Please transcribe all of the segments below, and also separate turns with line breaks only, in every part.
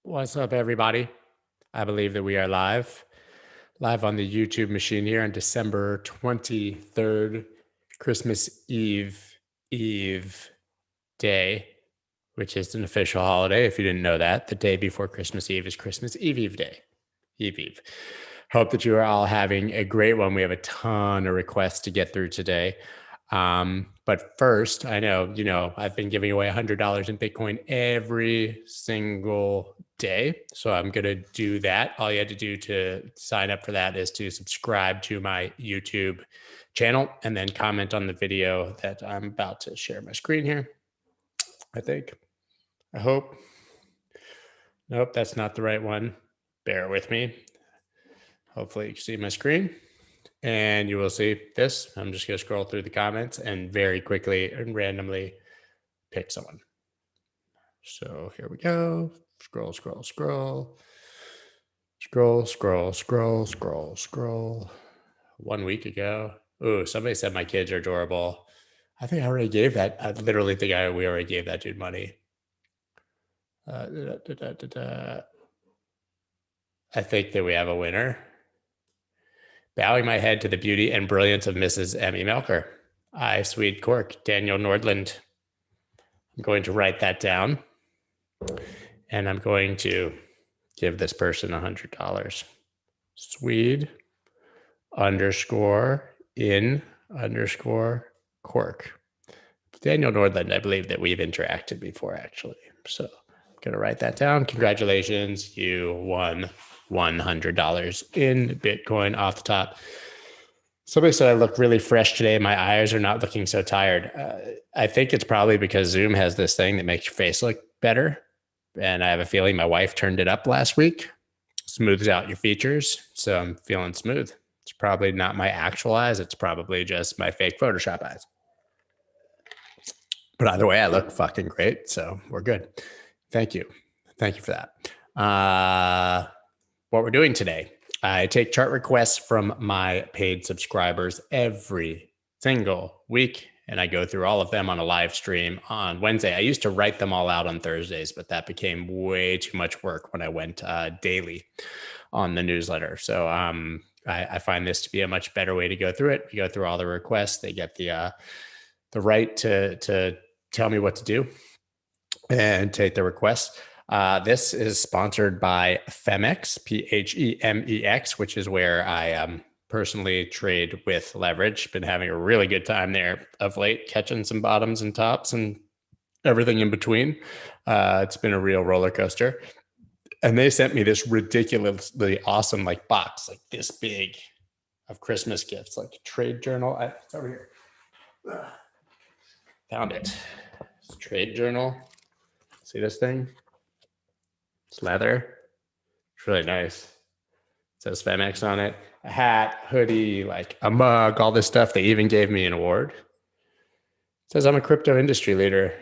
What's up, everybody? I believe that we are live on the YouTube machine here on December 23rd, Christmas Eve day, which is an official holiday. If you didn't know that, the day before Christmas Eve is Christmas Eve day. Eve. Hope that you are all having a great one. We have a ton of requests to get through today. But first, I know, I've been giving away $100 in Bitcoin every single day. So I'm going to do that. All you had to do to sign up for that is to subscribe to my YouTube channel and then comment on the video that I'm about to share my screen here. I hope. Nope, that's not the right one. Bear with me. Hopefully you can see my screen. And you will see this. I'm just going to scroll through the comments and very quickly and randomly pick someone. So here we go. Scroll. 1 week ago. Ooh, somebody said my kids are adorable. I think I already gave that. I literally think we already gave that dude money. I think that we have a winner. Bowing my head to the beauty and brilliance of Mrs. Emmy Melker. I, Swede Cork, Daniel Nordland. I'm going to write that down. And I'm going to give this person $100. Swede _in_ Cork. Daniel Nordland, I believe that we've interacted before, actually. So I'm going to write that down. Congratulations. You won $100 in Bitcoin off the top. Somebody said I look really fresh today. My eyes are not looking so tired. I think it's probably because Zoom has this thing that makes your face look better. And I have a feeling my wife turned it up last week, smooths out your features. So I'm feeling smooth. It's probably not my actual eyes. It's probably just my fake Photoshop eyes. But either way, I look fucking great. So we're good. Thank you. Thank you for that. What we're doing today, I take chart requests from my paid subscribers every single week, and I go through all of them on a live stream on Wednesday. I used to write them all out on Thursdays, but that became way too much work when I went daily on the newsletter. So I find this to be a much better way to go through it. We go through all the requests. They get the right to tell me what to do and take the requests. This is sponsored by Phemex, P-H-E-M-E-X, which is where I personally trade with leverage. Been having a really good time there of late, catching some bottoms and tops and everything in between. It's been a real roller coaster. And they sent me this ridiculously awesome box, this big, of Christmas gifts, like a trade journal. It's over here. Found it. It's a trade journal. See this thing? It's leather. It's really nice. It says Phemex on it. A hat, hoodie, a mug, all this stuff. They even gave me an award. It says I'm a crypto industry leader.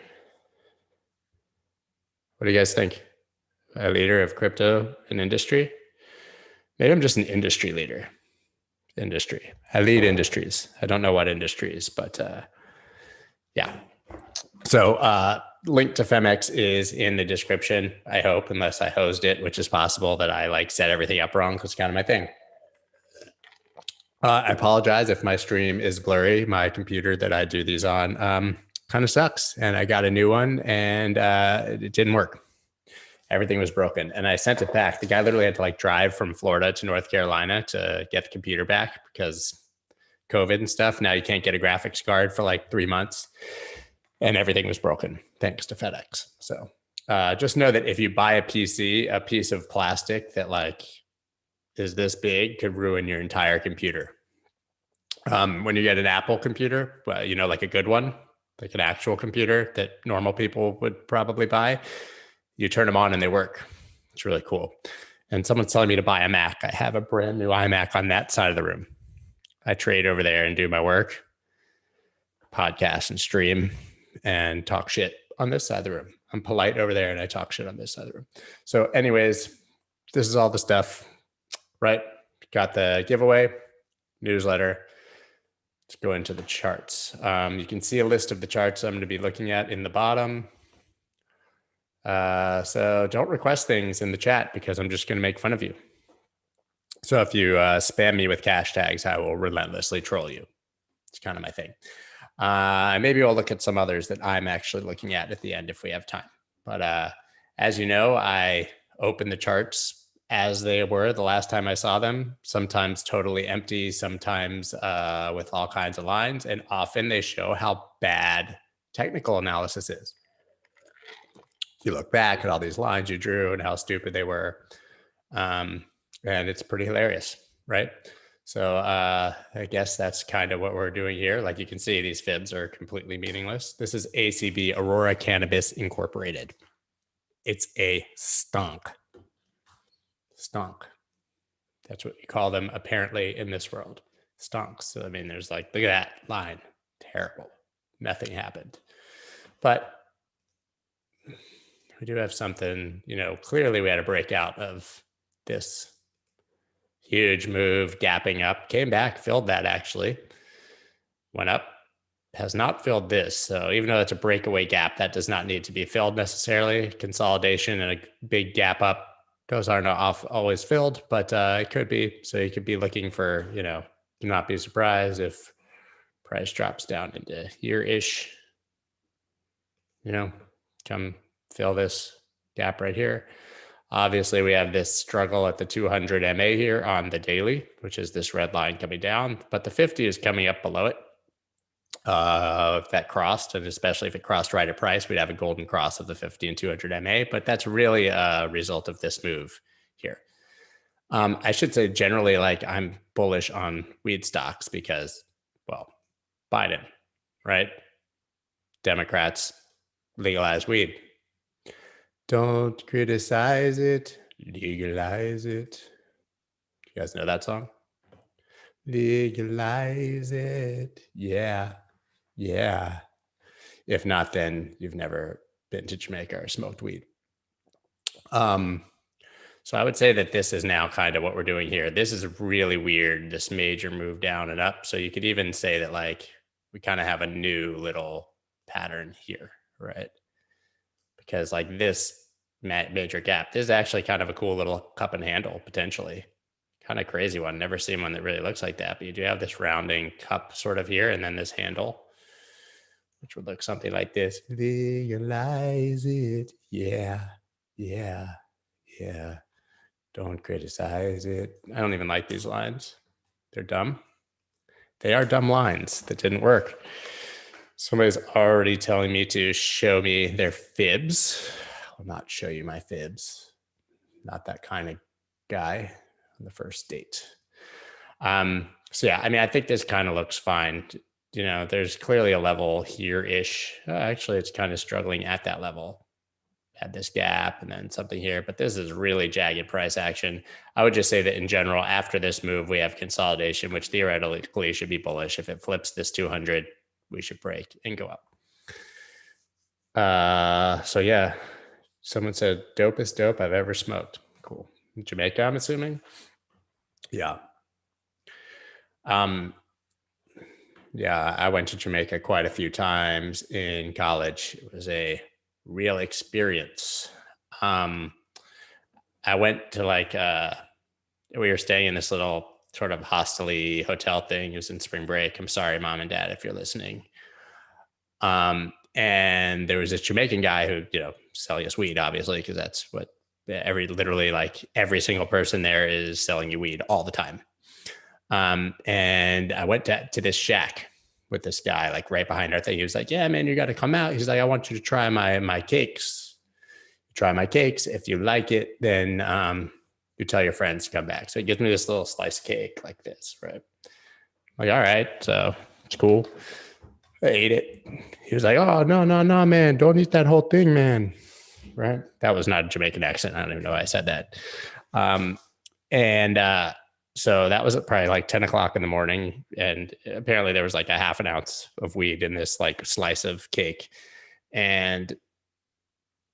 What do you guys think? A leader of crypto and industry? Maybe I'm just an industry leader. Industry. I lead industries. I don't know what industries, but yeah. So link to Phemex is in the description, I hope, unless I hosed it, which is possible that I set everything up wrong because it's kind of my thing. I apologize if my stream is blurry. My computer that I do these on kind of sucks. And I got a new one and it didn't work. Everything was broken. And I sent it back. The guy literally had to drive from Florida to North Carolina to get the computer back because COVID and stuff. Now you can't get a graphics card for 3 months. And everything was broken thanks to FedEx. So just know that if you buy a PC, a piece of plastic that is this big could ruin your entire computer. When you get an Apple computer, well, a good one, like an actual computer that normal people would probably buy, you turn them on and they work. It's really cool. And someone's telling me to buy a Mac. I have a brand new iMac on that side of the room. I trade over there and do my work, podcast and stream, and talk shit on this side of the room. I'm polite over there and I talk shit on this side of the room. So anyways, this is all the stuff, right? Got the giveaway, newsletter. Let's go into the charts. You can see a list of the charts I'm going to be looking at in the bottom. So don't request things in the chat because I'm just going to make fun of you. So if you spam me with cash tags, I will relentlessly troll you. It's kind of my thing. Maybe we'll look at some others that I'm actually looking at the end if we have time. But as you know, I open the charts as they were the last time I saw them, sometimes totally empty, sometimes with all kinds of lines, and often they show how bad technical analysis is. You look back at all these lines you drew and how stupid they were, and it's pretty hilarious, right? So I guess that's kind of what we're doing here. Like you can see, these fibs are completely meaningless. This is ACB, Aurora Cannabis Incorporated. It's a stunk. Stunk. That's what you call them apparently in this world. Stonks. So, I mean, there's like, look at that line. Terrible. Nothing happened. But we do have something, you know, clearly we had a breakout of this huge move, gapping up, came back, filled that actually, went up, has not filled this. So even though it's a breakaway gap, that does not need to be filled necessarily. Consolidation and a big gap up, those are not always filled, but it could be. So you could be looking for, you know, do not be surprised if price drops down into here-ish, you know, come fill this gap right here. Obviously, we have this struggle at the 200 MA here on the daily, which is this red line coming down, but the 50 is coming up below it. If that crossed, and especially if it crossed right at price, we'd have a golden cross of the 50 and 200 MA, but that's really a result of this move here. I should say generally, like I'm bullish on weed stocks because, well, Biden, right? Democrats legalize weed. Don't criticize it, legalize it. You guys know that song? Legalize it. Yeah. Yeah. If not, then you've never been to Jamaica or smoked weed. So I would say that this is now kind of what we're doing here. This is really weird, this major move down and up. So you could even say that like we kind of have a new little pattern here, right? Because like this major gap, this is actually kind of a cool little cup and handle potentially. Kind of crazy one. Never seen one that really looks like that, but you do have this rounding cup sort of here and then this handle, which would look something like this. Legalize it. Yeah. Yeah. Yeah. Don't criticize it. I don't even like these lines. They're dumb. They are dumb lines that didn't work. Somebody's already telling me to show me their fibs. I will not show you my fibs. Not that kind of guy on the first date. So yeah, I mean, I think this kind of looks fine. You know, there's clearly a level here-ish. Actually, it's kind of struggling at that level. Had this gap and then something here, but this is really jagged price action. I would just say that in general, after this move, we have consolidation, which theoretically should be bullish. If it flips this 200, we should break and go up. So yeah, someone said dopest dope I've ever smoked. Cool. Jamaica, I'm assuming. Yeah. Yeah, I went to Jamaica quite a few times in college. It was a real experience. I went to like, we were staying in this little sort of hostel-y hotel thing. It was in spring break. I'm sorry, mom and dad, if you're listening. And there was this Jamaican guy who, you know, selling us weed, obviously, because that's what literally like every single person there is selling you weed all the time. And I went to this shack with this guy, like right behind our thing. He was like, yeah, man, you got to come out. He's like, I want you to try my cakes. Try my cakes. If you like it, then you tell your friends to come back. So he gives me this little slice of cake like this, right? I'm like, all right, so it's cool. I ate it. He was like, oh, no, man. Don't eat that whole thing, man. Right? That was not a Jamaican accent. I don't even know why I said that. So that was at probably like 10 o'clock in the morning. And apparently there was like a half an ounce of weed in this like slice of cake. And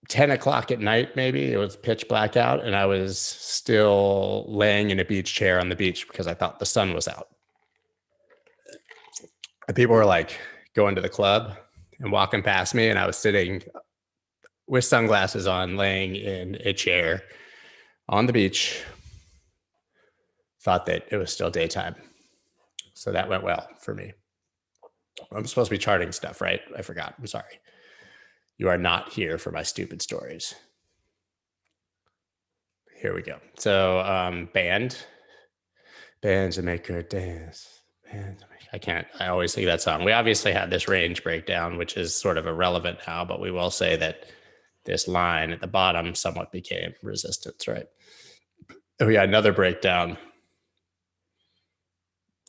10 o'clock at night, maybe it was pitch black out. And I was still laying in a beach chair on the beach because I thought the sun was out. And people were like going to the club and walking past me. And I was sitting with sunglasses on, laying in a chair on the beach, thought that it was still daytime. So that went well for me. I'm supposed to be charting stuff, right? I forgot. I'm sorry. You are not here for my stupid stories. Here we go. So bands that make her dance. I always sing that song. We obviously had this range breakdown, which is sort of irrelevant now, but we will say that this line at the bottom somewhat became resistance, right? Oh yeah, another breakdown.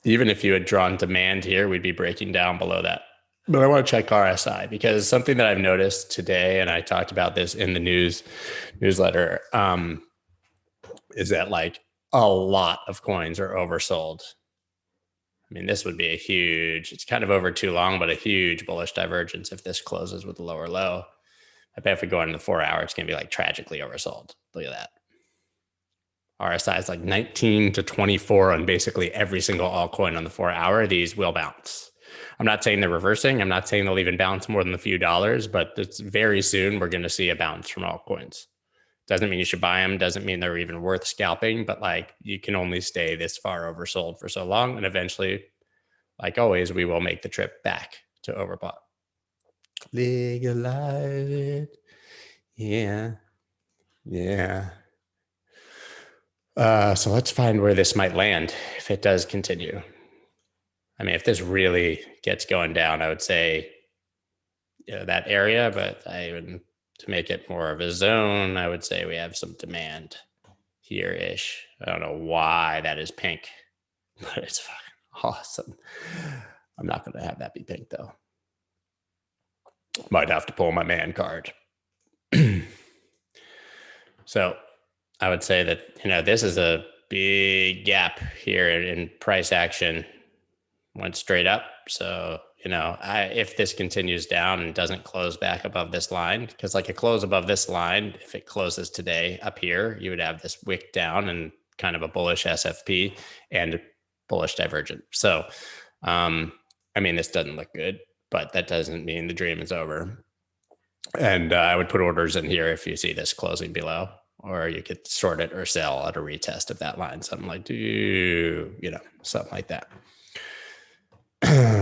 Even if you had drawn demand here, we'd be breaking down below that. But I want to check RSI because something that I've noticed today, and I talked about this in the newsletter, is that like a lot of coins are oversold. I mean, this would be a huge, it's kind of over too long, but a huge bullish divergence if this closes with a lower low. I bet if we go into the 4 hour, it's going to be like tragically oversold. Look at that. RSI is like 19 to 24 on basically every single altcoin on the 4 hour. These will bounce. I'm not saying they're reversing. I'm not saying they'll even bounce more than a few dollars, but it's very soon we're going to see a bounce from altcoins. Doesn't mean you should buy them. Doesn't mean they're even worth scalping, but like you can only stay this far oversold for so long. And eventually, like always, we will make the trip back to overbought. Legalize it. Yeah. Yeah. So let's find where this might land if it does continue. I mean, if this really gets going down, I would say, that area, but to make it more of a zone, I would say we have some demand here-ish. I don't know why that is pink, but it's fucking awesome. I'm not going to have that be pink though. Might have to pull my man card. So I would say that, this is a big gap here in price action. Went straight up. So, if this continues down and doesn't close back above this line, because like a close above this line, if it closes today up here, you would have this wick down and kind of a bullish SFP and bullish divergent. So, this doesn't look good, but that doesn't mean the dream is over. And I would put orders in here if you see this closing below, or you could short it or sell at a retest of that line. Something like, something like that.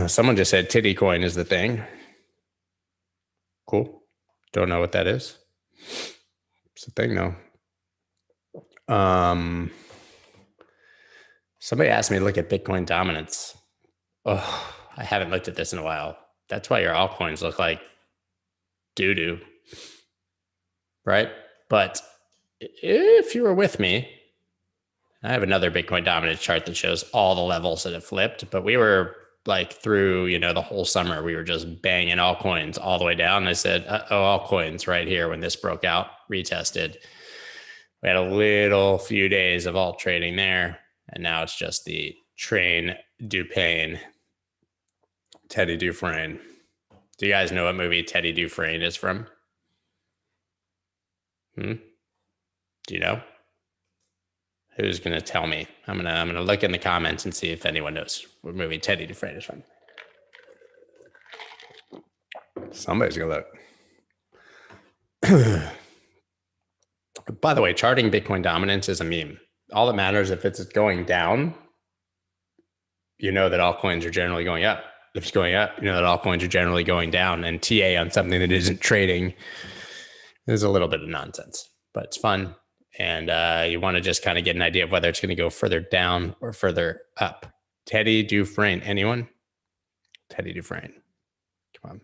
Someone just said titty coin is the thing. Cool. Don't know what that is. It's a thing though. Somebody asked me to look at Bitcoin dominance. Oh, I haven't looked at this in a while. That's why your altcoins look like doo-doo, right? But if you were with me, I have another Bitcoin dominance chart that shows all the levels that have flipped, but we were like through, the whole summer, we were just banging altcoins all the way down. I said, altcoins right here when this broke out, retested. We had a little few days of alt trading there, and now it's just the train du pain. Teddy Dufresne. Do you guys know what movie Teddy Dufresne is from? Do you know? Who's going to tell me? I'm going to look in the comments and see if anyone knows what movie Teddy Dufresne is from. Somebody's going to look. By the way, charting Bitcoin dominance is a meme. All that matters if it's going down, that altcoins are generally going up. If it's going up, that altcoins are generally going down. And TA on something that isn't trading is a little bit of nonsense, but it's fun. And you want to just kind of get an idea of whether it's going to go further down or further up. Teddy Dufresne, anyone? Teddy Dufresne. Come on.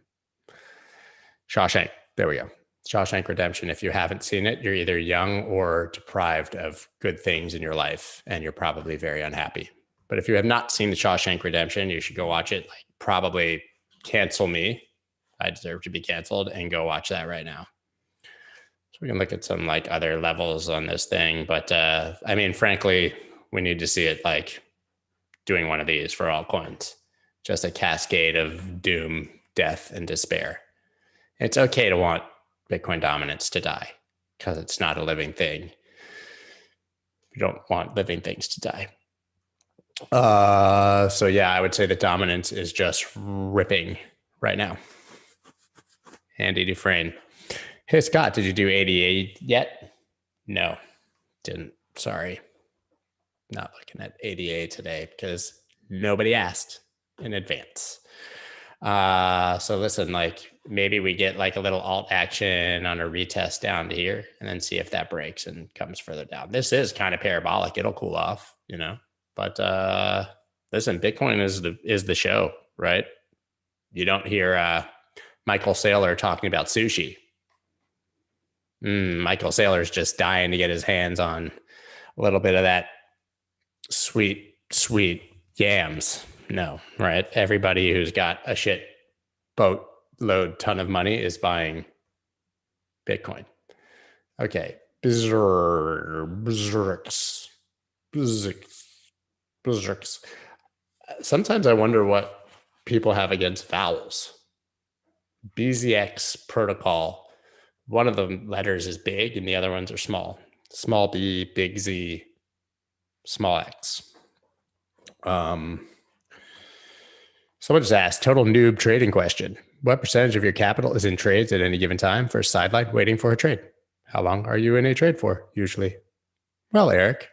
Shawshank. There we go. Shawshank Redemption. If you haven't seen it, you're either young or deprived of good things in your life, and you're probably very unhappy. But if you have not seen the Shawshank Redemption, you should go watch it. Like, probably cancel me. I deserve to be canceled, and go watch that right now. So we can look at some like other levels on this thing. But frankly, we need to see it like doing one of these for altcoins. Just a cascade of doom, death, and despair. It's okay to want Bitcoin dominance to die because it's not a living thing. You don't want living things to die. So yeah, I would say the dominance is just ripping right now. Andy Dufresne. Hey, Scott, did you do 88 yet? No, didn't. Sorry. Not looking at ADA today because nobody asked in advance. So listen, like maybe we get like a little alt action on a retest down to here and then see if that breaks and comes further down. This is kind of parabolic. It'll cool off, you know, but listen, Bitcoin is the show, right? You don't hear Michael Saylor talking about sushi. Michael Saylor's just dying to get his hands on a little bit of that sweet yams. No, right? Everybody who's got a shit boatload ton of money is buying Bitcoin. Okay. BZRX. Sometimes I wonder what people have against vowels. BZRX protocol. One of the letters is big and the other ones are small. Small b, big Z, small x. Someone just asked, total noob trading question. What percentage of your capital is in trades at any given time for a sideline waiting for a trade? How long are you in a trade for, usually? Well, Eric,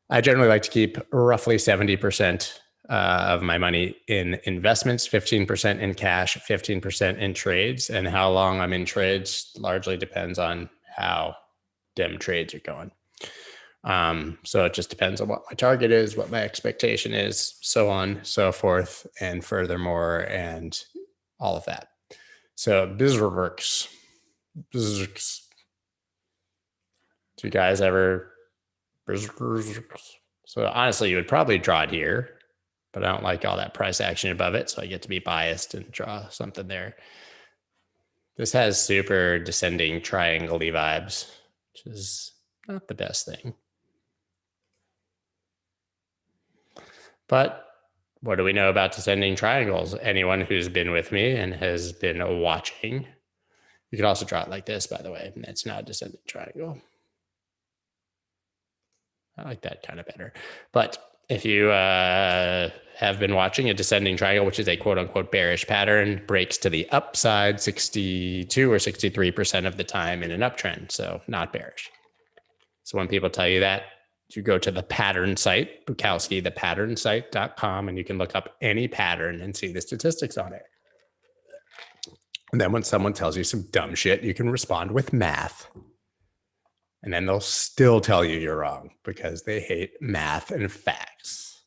I generally like to keep roughly 70% of my money in investments, 15% in cash, 15% in trades. And how long I'm in trades largely depends on how dim trades are going. So it just depends on what my target is, what my expectation is, so on, so forth, and furthermore, and all of that. So BZRX. Do you guys ever? So honestly, you would probably draw it here, but I don't like all that price action above it, so I get to be biased and draw something there. This has super descending triangle-y vibes, which is not the best thing. But what do we know about descending triangles? Anyone who's been with me and has been watching, you could also draw it like this, by the way. It's not a descending triangle. I like that kind of better. But if you have been watching, a descending triangle, which is a quote unquote bearish pattern, breaks to the upside 62 or 63% of the time in an uptrend. So not bearish. So when people tell you that, you go to the pattern site, Bukowski, thepatternSite.com, and you can look up any pattern and see the statistics on it. And then when someone tells you some dumb shit, you can respond with math. And then they'll still tell you you're wrong because they hate math and facts.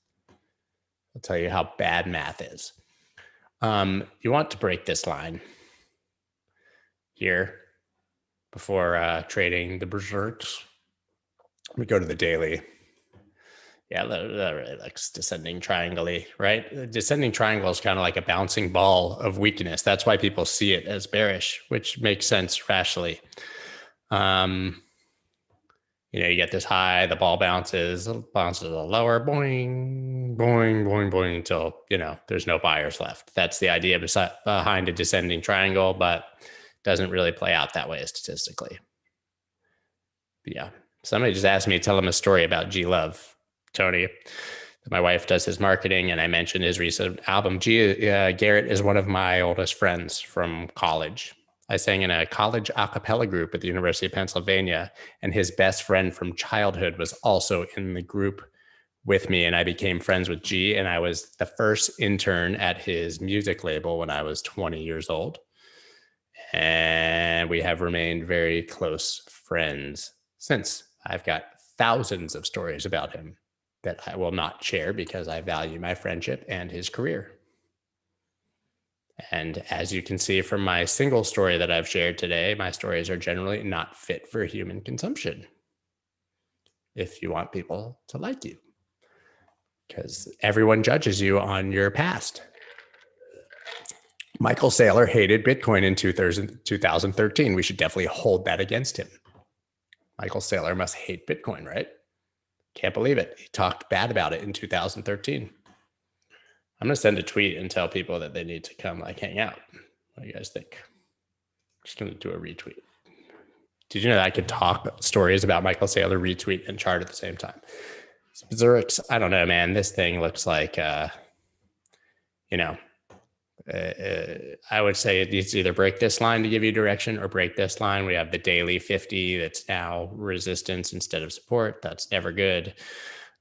I'll tell you how bad math is. You want to break this line here before trading the BZRX. We go to the daily. Yeah, that really looks descending triangle-y, right? The descending triangle is kind of like a bouncing ball of weakness. That's why people see it as bearish, which makes sense rationally. You know, you get this high, the ball bounces a little lower, boing, boing, boing, boing, until, you know, there's no buyers left. That's the idea behind a descending triangle, but doesn't really play out that way statistically. But yeah, somebody just asked me to tell them a story about G Love, Tony. My wife does his marketing, and I mentioned his recent album. Garrett is one of my oldest friends from college. I sang in a college a cappella group at the University of Pennsylvania, and his best friend from childhood was also in the group with me, and I became friends with G, and I was the first intern at his music label when I was 20 years old. And we have remained very close friends since. I've got thousands of stories about him that I will not share because I value my friendship and his career. And as you can see from my single story that I've shared today, my stories are generally not fit for human consumption if you want people to like you, because everyone judges you on your past. Michael Saylor hated Bitcoin in 2013. We should definitely hold that against him. Michael Saylor must hate Bitcoin, right? Can't believe it. He talked bad about it in 2013. I'm going to send a tweet and tell people that they need to come like hang out. What do you guys think? I'm just going to do a retweet. Did you know that I could talk stories about Michael Saylor, retweet, and chart at the same time? BZRX, I don't know, man. This thing looks like, you know, I would say it needs to either break this line to give you direction or break this line. We have the daily 50 that's now resistance instead of support. That's never good.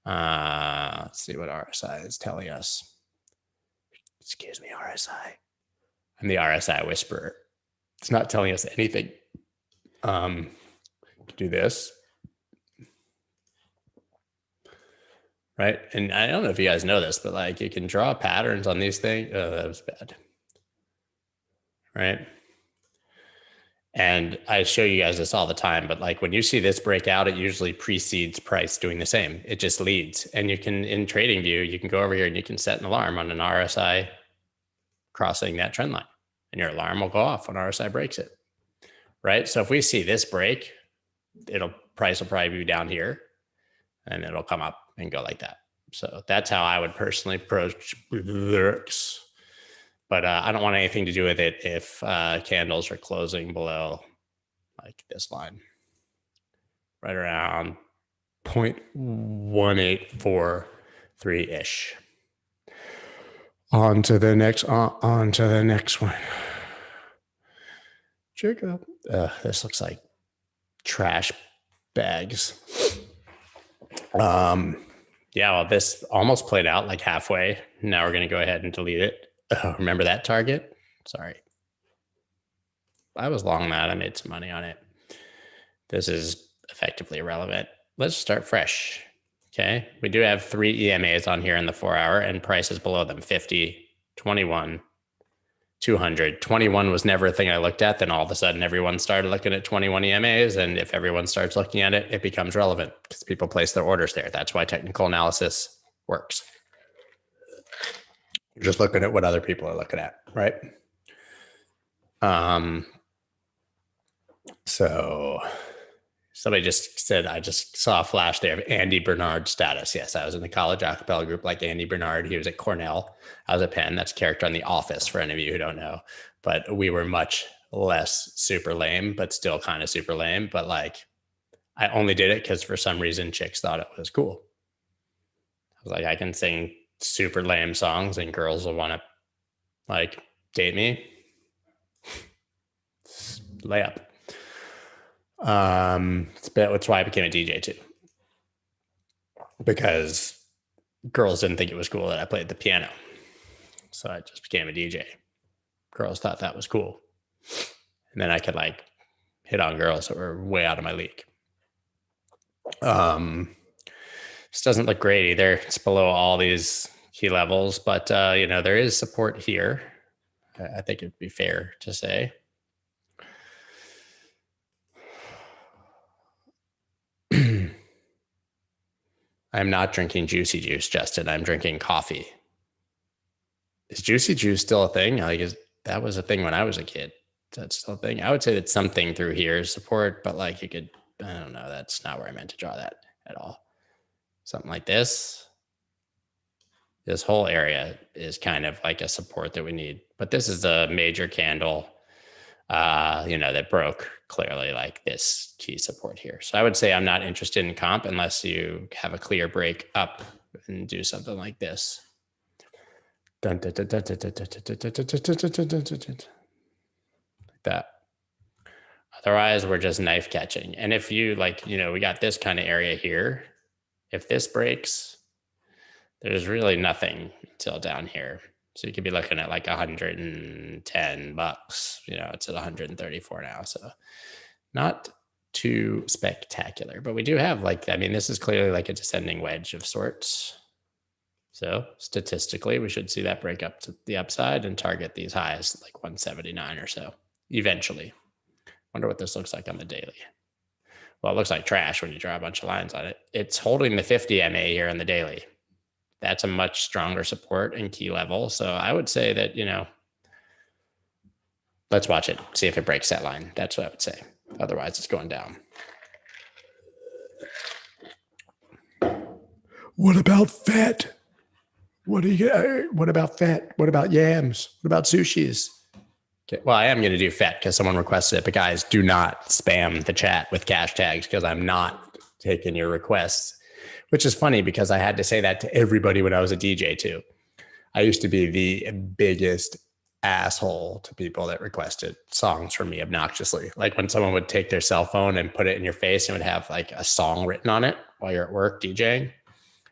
Let's see what RSI is telling us. Excuse me, RSI. I'm the RSI whisperer. It's not telling us anything. Do this. Right. And I don't know if you guys know this, but like you can draw patterns on these things. Oh, that was bad. Right. And I show you guys this all the time, but like when you see this breakout, it usually precedes price doing the same. It just leads. And you can, in trading view, you can go over here and you can set an alarm on an RSI crossing that trend line, and your alarm will go off when RSI breaks it. Right. So if we see this break, price will probably be down here and it'll come up and go like that. So that's how I would personally approach BZRX. But I don't want anything to do with it if candles are closing below like this line, right around 0.1843-ish. On to the next one. Check out. This looks like trash bags. Yeah, well, this almost played out like halfway. Now we're going to go ahead and delete it. Oh, remember that target? Sorry. I was long that. I made some money on it. This is effectively irrelevant. Let's start fresh. Okay. We do have 3 EMAs on here in the 4-hour and prices below them, 50, 21, 200. 21 was never a thing I looked at. Then all of a sudden everyone started looking at 21 EMAs. And if everyone starts looking at it, it becomes relevant because people place their orders there. That's why technical analysis works. You're just looking at what other people are looking at, right? So somebody just said, I just saw a flash there of Andy Bernard status. Yes, I was in the college acapella group like Andy Bernard. He was at Cornell. I was at Penn. That's a character on The Office for any of you who don't know. But we were much less super lame, but still kind of super lame. But like, I only did it because for some reason chicks thought it was cool. I was like, I can sing super lame songs and girls will want to like date me. Layup. That's why I became a DJ too, because girls didn't think it was cool that I played the piano. So I just became a DJ. Girls thought that was cool. And then I could like hit on girls that were way out of my league. This doesn't look great either. It's below all these key levels, but there is support here. I think it'd be fair to say. I'm not drinking juicy juice, Justin. I'm drinking coffee. Is juicy juice still a thing? Like, that was a thing when I was a kid. Is that still a thing? I would say that something through here is support, but like you could, I don't know. That's not where I meant to draw that at all. Something like this. This whole area is kind of like a support that we need. But this is a major candle, that broke clearly like this key support here. So I would say I'm not interested in comp unless you have a clear break up and do something like this. Like that. Otherwise, we're just knife catching. And if you we got this kind of area here. If this breaks, there's really nothing until down here. So you could be looking at like $110. It's at 134 now. So not too spectacular, but we do have this is clearly like a descending wedge of sorts. So statistically, we should see that break up to the upside and target these highs like 179 or so eventually. Wonder what this looks like on the daily. Well, it looks like trash when you draw a bunch of lines on it. It's holding the 50 MA here on the daily. That's a much stronger support and key level. So I would say that, let's watch it, see if it breaks that line. That's what I would say. Otherwise, it's going down. What about fat? What about fat? What about yams? What about sushis? Okay. Well, I am going to do fat because someone requested it, but guys, do not spam the chat with cash tags because I'm not taking your requests. Which is funny because I had to say that to everybody when I was a DJ too. I used to be the biggest asshole to people that requested songs from me obnoxiously. Like when someone would take their cell phone and put it in your face and would have like a song written on it while you're at work DJing.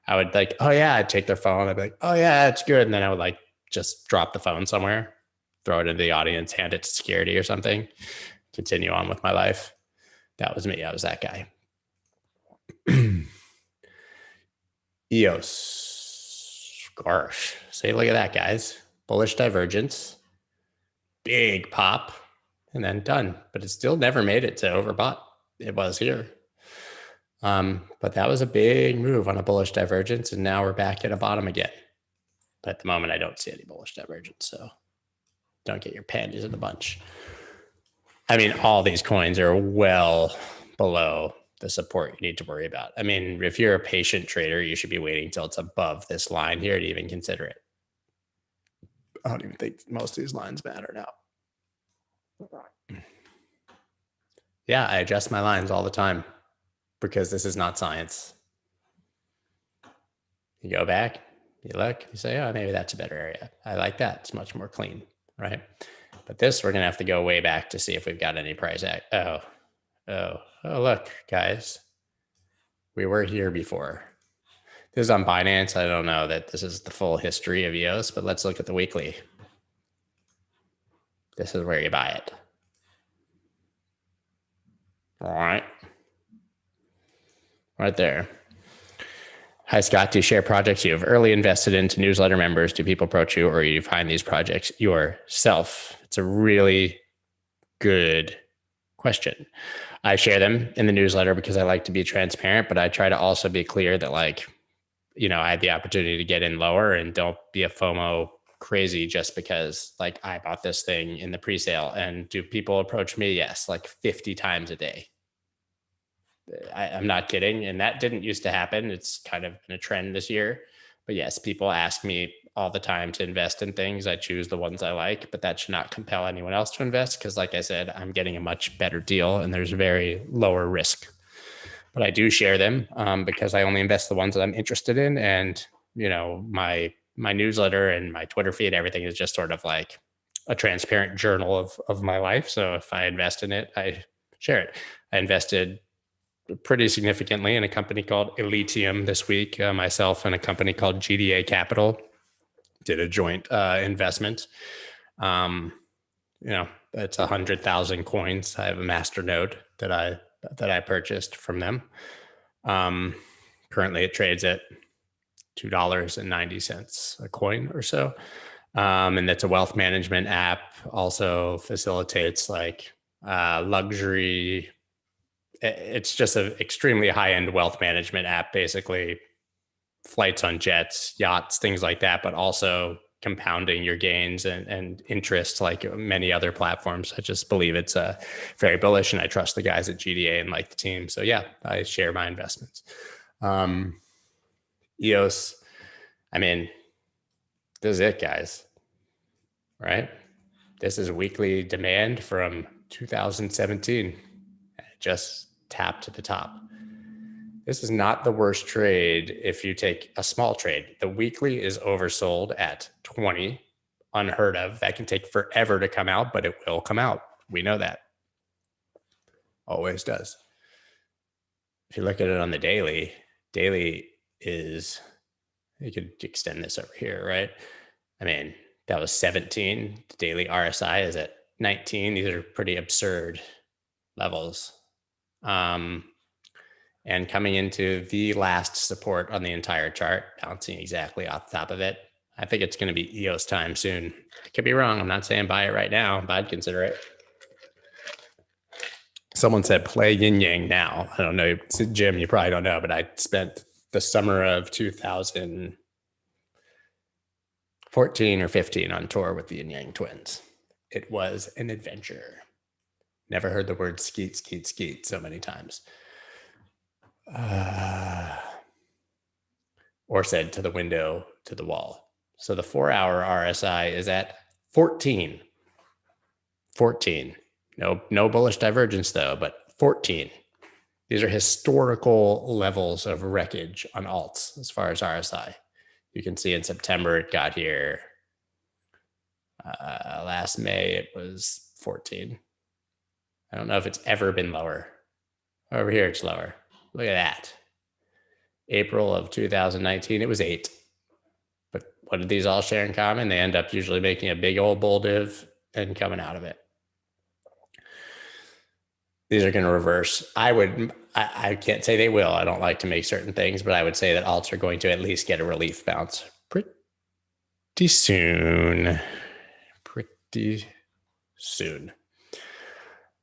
I would like, oh yeah, I'd take their phone. I'd be like, oh yeah, it's good. And then I would like just drop the phone somewhere, throw it into the audience, hand it to security or something, continue on with my life. That was me. I was that guy. EOS. Gosh. Say, look at that, guys. Bullish divergence. Big pop. And then done. But it still never made it to overbought. It was here. But that was a big move on a bullish divergence. And now we're back at a bottom again. But at the moment, I don't see any bullish divergence. So don't get your panties in the bunch. I mean, all these coins are well below the support you need to worry about. I mean, if you're a patient trader, you should be waiting till it's above this line here to even consider it. I don't even think most of these lines matter now. Yeah, I adjust my lines all the time because this is not science. You go back, you look, you say, oh, maybe that's a better area. I like that. It's much more clean, right? But this, we're going to have to go way back to see if we've got any price act. Oh, look, guys. We were here before. This is on Binance. I don't know that this is the full history of EOS, but let's look at the weekly. This is where you buy it. All right. Right there. Hi, Scott. Do you share projects you have early invested into newsletter members? Do people approach you or you find these projects yourself? It's a really good question. I share them in the newsletter because I like to be transparent, but I try to also be clear that like, you know, I had the opportunity to get in lower and don't be a FOMO crazy just because like I bought this thing in the pre-sale. And do people approach me? Yes, like 50 times a day. I'm not kidding. And that didn't used to happen. It's kind of been a trend this year. But yes, people ask me all the time to invest in things. I choose the ones I like, but that should not compel anyone else to invest because like I said, I'm getting a much better deal and there's very lower risk. But I do share them because I only invest the ones that I'm interested in. And, you know, my newsletter and my Twitter feed, everything is just sort of like a transparent journal of my life. So if I invest in it, I share it. I invested pretty significantly in a company called Elysium this week. Myself and a company called GDA Capital did a joint investment. You know, it's 100,000 coins. I have a master node that I purchased from them. Currently it trades at $2.90 a coin or so. And that's a wealth management app. Also facilitates like luxury. It's just an extremely high-end wealth management app, basically flights on jets, yachts, things like that, but also compounding your gains and interest like many other platforms. I just believe it's very bullish and I trust the guys at GDA and like the team. So yeah, I share my investments. EOS, I mean, this is it, guys, right? This is weekly demand from 2017. Just tap to the top. This is not the worst trade if you take a small trade. The weekly is oversold at 20, unheard of. That can take forever to come out, but it will come out. We know that. Always does. If you look at it on the daily is, you could extend this over here, right? I mean, that was 17. The daily RSI is at 19. These are pretty absurd levels. And coming into the last support on the entire chart, bouncing exactly off the top of it. I think it's going to be EOS time soon. I could be wrong. I'm not saying buy it right now, but I'd consider it. Someone said play yin yang now. I don't know, Jim, you probably don't know, but I spent the summer of 2014 or 15 on tour with the Yin Yang Twins. It was an adventure. Never heard the word skeet, skeet, skeet so many times. Or said to the window, to the wall. So the 4-hour RSI is at 14. 14. No bullish divergence though, but 14. These are historical levels of wreckage on alts as far as RSI. You can see in September it got here. Last May, it was 14. I don't know if it's ever been lower. Over here, it's lower. Look at that. April of 2019, it was 8. But what did these all share in common? They end up usually making a big old bull div and coming out of it. These are going to reverse. I can't say they will. I don't like to make certain things, but I would say that alts are going to at least get a relief bounce pretty soon. Pretty soon.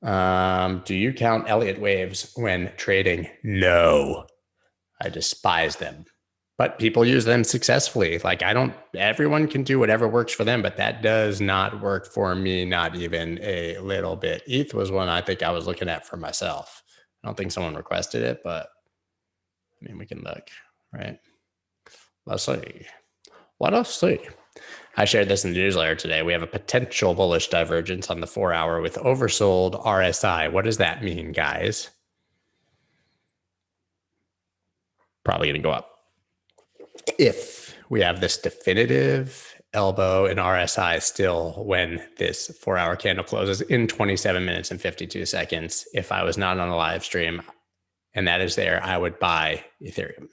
Do you count Elliott waves when trading? No. I despise them. But people use them successfully. Like everyone can do whatever works for them, but that does not work for me, not even a little bit. ETH was one I think I was looking at for myself. I don't think someone requested it, but I mean, we can look, right? Let's see. Let us see. I shared this in the newsletter today. We have a potential bullish divergence on the 4-hour with oversold RSI. What does that mean, guys? Probably going to go up. If we have this definitive elbow in RSI still when this 4-hour candle closes in 27 minutes and 52 seconds, if I was not on a live stream and that is there, I would buy Ethereum.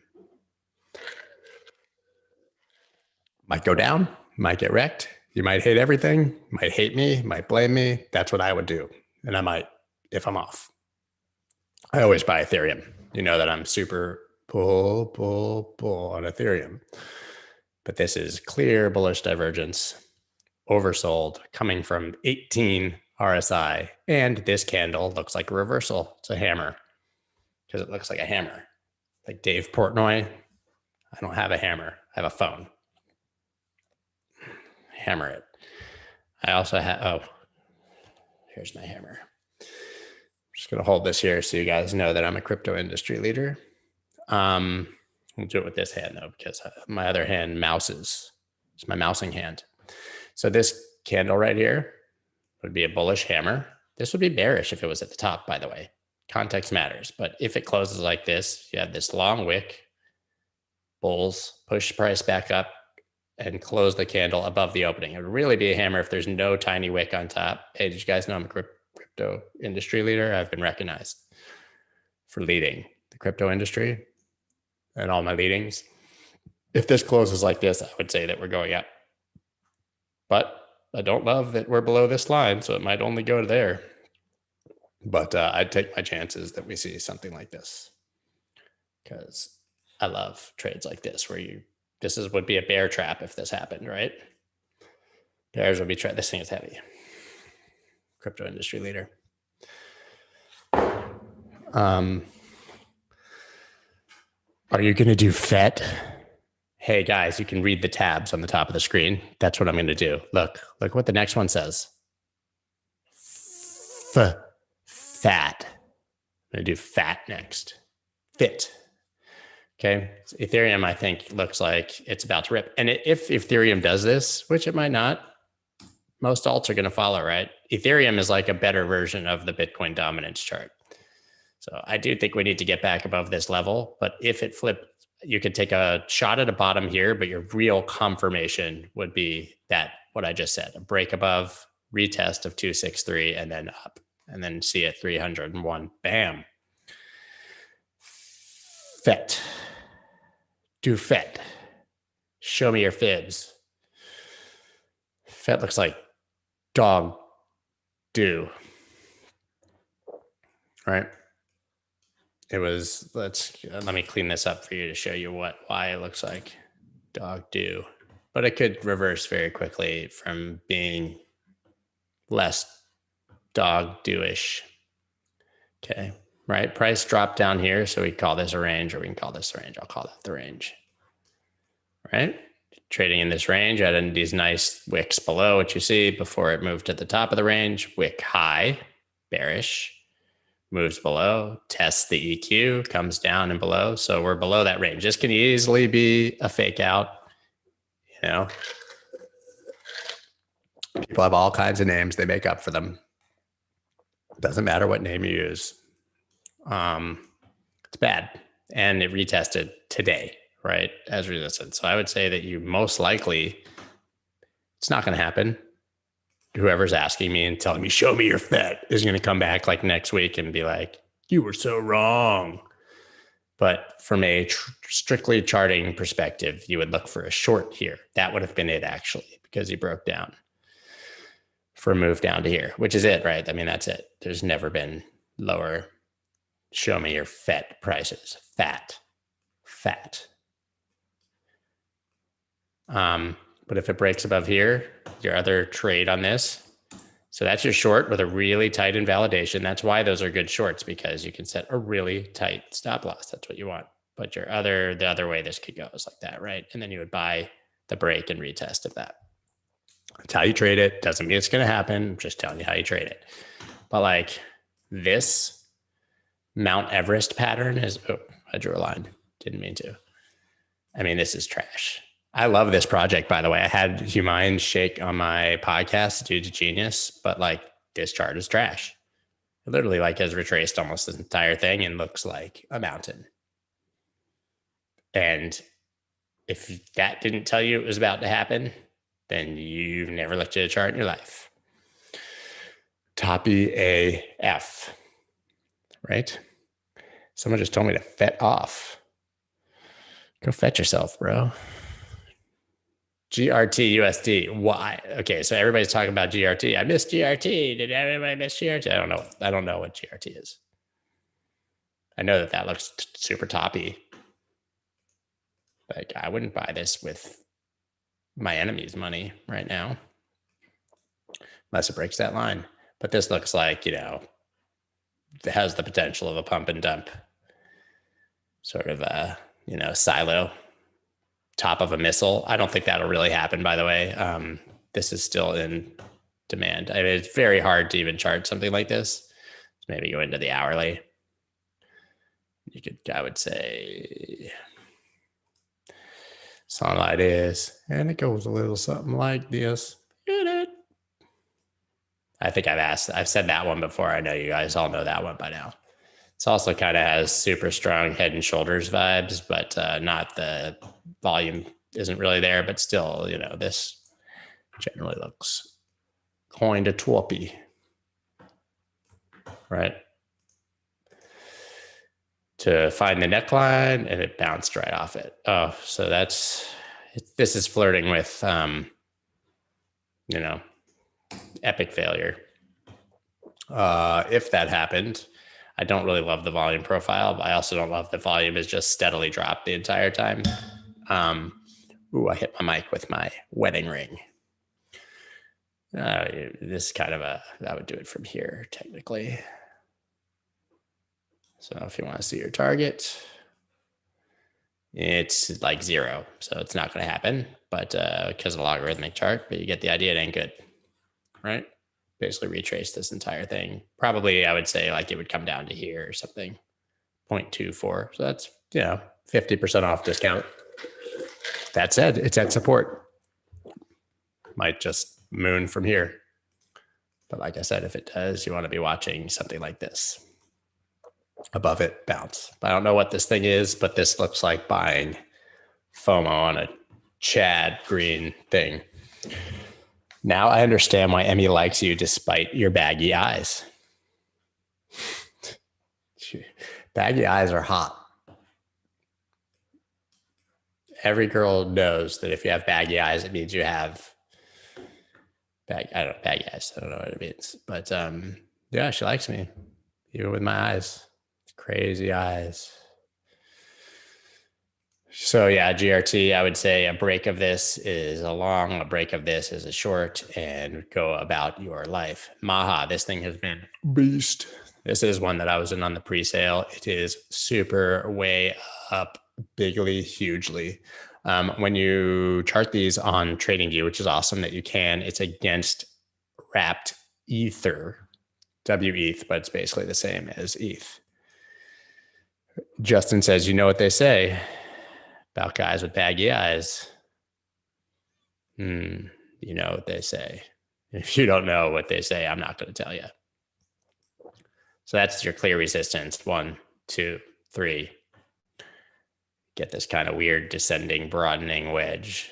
Might go down, might get wrecked. You might hate everything, might hate me, might blame me. That's what I would do. And I might, if I'm off. I always buy Ethereum. You know that I'm super pull on Ethereum. But this is clear bullish divergence, oversold, coming from 18 RSI. And this candle looks like a reversal. It's a hammer because it looks like a hammer. Like Dave Portnoy, I don't have a hammer. I have a phone. Hammer it. I also have, oh, here's my hammer. I'm just going to hold this here so you guys know that I'm a crypto industry leader. We'll do it with this hand though, because my other hand mouses. It's my mousing hand. So this candle right here would be a bullish hammer. This would be bearish if it was at the top, by the way. Context matters. But if it closes like this, you have this long wick, bulls, push price back up, and close the candle above the opening. It would really be a hammer if there's no tiny wick on top. Hey, did you guys know I'm a crypto industry leader? I've been recognized for leading the crypto industry and all my leadings. If this closes like this, I would say that we're going up. But I don't love that we're below this line, so it might only go to there. But I'd take my chances that we see something like this, because I love trades like this where would be a bear trap if this happened, right? Bears would be this thing is heavy. Crypto industry leader. Are you going to do FET? Hey guys, you can read the tabs on the top of the screen. That's what I'm going to do. Look what the next one says. FAT. I'm going to do FAT next. FIT. Okay. Ethereum, I think, looks like it's about to rip. And if Ethereum does this, which it might not, most alts are going to follow, right? Ethereum is like a better version of the Bitcoin dominance chart. So I do think we need to get back above this level. But if it flipped, you could take a shot at a bottom here, but your real confirmation would be that what I just said, a break above, retest of 263, and then up, and then see at 301. Bam. FET. Do FET. Show me your fibs. FET looks like dog do. Right? It was, let me clean this up for you to show you why it looks like dog do. But it could reverse very quickly from being less dog do-ish. Okay. Right? Price dropped down here. So we call this a range, or we can call this a range. I'll call that the range. Right? Trading in this range, adding these nice wicks below what you see before it moved to the top of the range. Wick high, bearish, moves below, tests the EQ, comes down and below. So we're below that range. This can easily be a fake out. You know, people have all kinds of names. They make up for them. Doesn't matter what name you use. It's bad. And it retested today, right, as resistance. So I would say that you most likely, it's not going to happen, whoever's asking me and telling me, show me your FET, is going to come back like next week and be like, you were so wrong. But from a strictly charting perspective, you would look for a short here. That would have been it, actually, because he broke down for a move down to here, which is it, right? I mean, that's it. There's never been lower. Show me your FET prices. Fat. But if it breaks above here, your other trade on this, so that's your short with a really tight invalidation. That's why those are good shorts, because you can set a really tight stop loss. That's what you want. But the other way this could go is like that, right? And then you would buy the break and retest of that. That's how you trade it. Doesn't mean it's going to happen. I'm just telling you how you trade it. But like this Mount Everest pattern is, oh, I drew a line. Didn't mean to. I mean, this is trash. I love this project, by the way. I had Humayun Sheikh on my podcast, dude's genius, but like this chart is trash. It literally like has retraced almost this entire thing and looks like a mountain. And if that didn't tell you it was about to happen, then you've never looked at a chart in your life. Toppy AF, right? Someone just told me to FET off. Go fetch yourself, bro. GRT USD. Why? Okay, so everybody's talking about GRT. I missed GRT. Did everybody miss GRT? I don't know. I don't know what GRT is. I know that looks super toppy. Like, I wouldn't buy this with my enemy's money right now, unless it breaks that line. But this looks like, you know, it has the potential of a pump and dump sort of you know, silo. Top of a missile. I don't think that'll really happen, by the way. This is still in demand. I mean, it's very hard to even chart something like this. Maybe go into the hourly. You could, I would say, sunlight is, and it goes a little something like this. I think I've said that one before. I know you guys all know that one by now. It's also kind of has super strong head and shoulders vibes, but not the volume isn't really there, but still, you know, this generally looks kind of twoppy, right? To find the neckline, and it bounced right off it. Oh, so this is flirting with, you know, epic failure. If that happened, I don't really love the volume profile, but I also don't love the volume is just steadily dropped the entire time. Ooh, I hit my mic with my wedding ring. This is kind of I would do it from here, technically. So if you want to see your target, it's like 0. So it's not going to happen, but because of the logarithmic chart, but you get the idea, it ain't good, right? Basically retrace this entire thing. Probably I would say like it would come down to here or something, 0.24. So that's, you know, 50% off discount. That said, it's at support. Might just moon from here. But like I said, if it does, you want to be watching something like this. Above it, bounce. I don't know what this thing is, but this looks like buying FOMO on a Chad Green thing. Now I understand why Emmy likes you despite your baggy eyes. Baggy eyes are hot. Every girl knows that if you have baggy eyes, it means you have baggy eyes. I don't know what it means, but yeah, she likes me, even with my eyes, crazy eyes. So yeah, GRT, I would say a break of this is a long, a break of this is a short, and go about your life. MAHA, this thing has been beast. This is one that I was in on the pre-sale. It is super way up, bigly, hugely. When you chart these on TradingView, which is awesome that you can, it's against wrapped Ether, WETH, but it's basically the same as ETH. Justin says, you know what they say about guys with baggy eyes. You know what they say. If you don't know what they say, I'm not going to tell you. So that's your clear resistance. 1, 2, 3. Get this kind of weird descending, broadening wedge.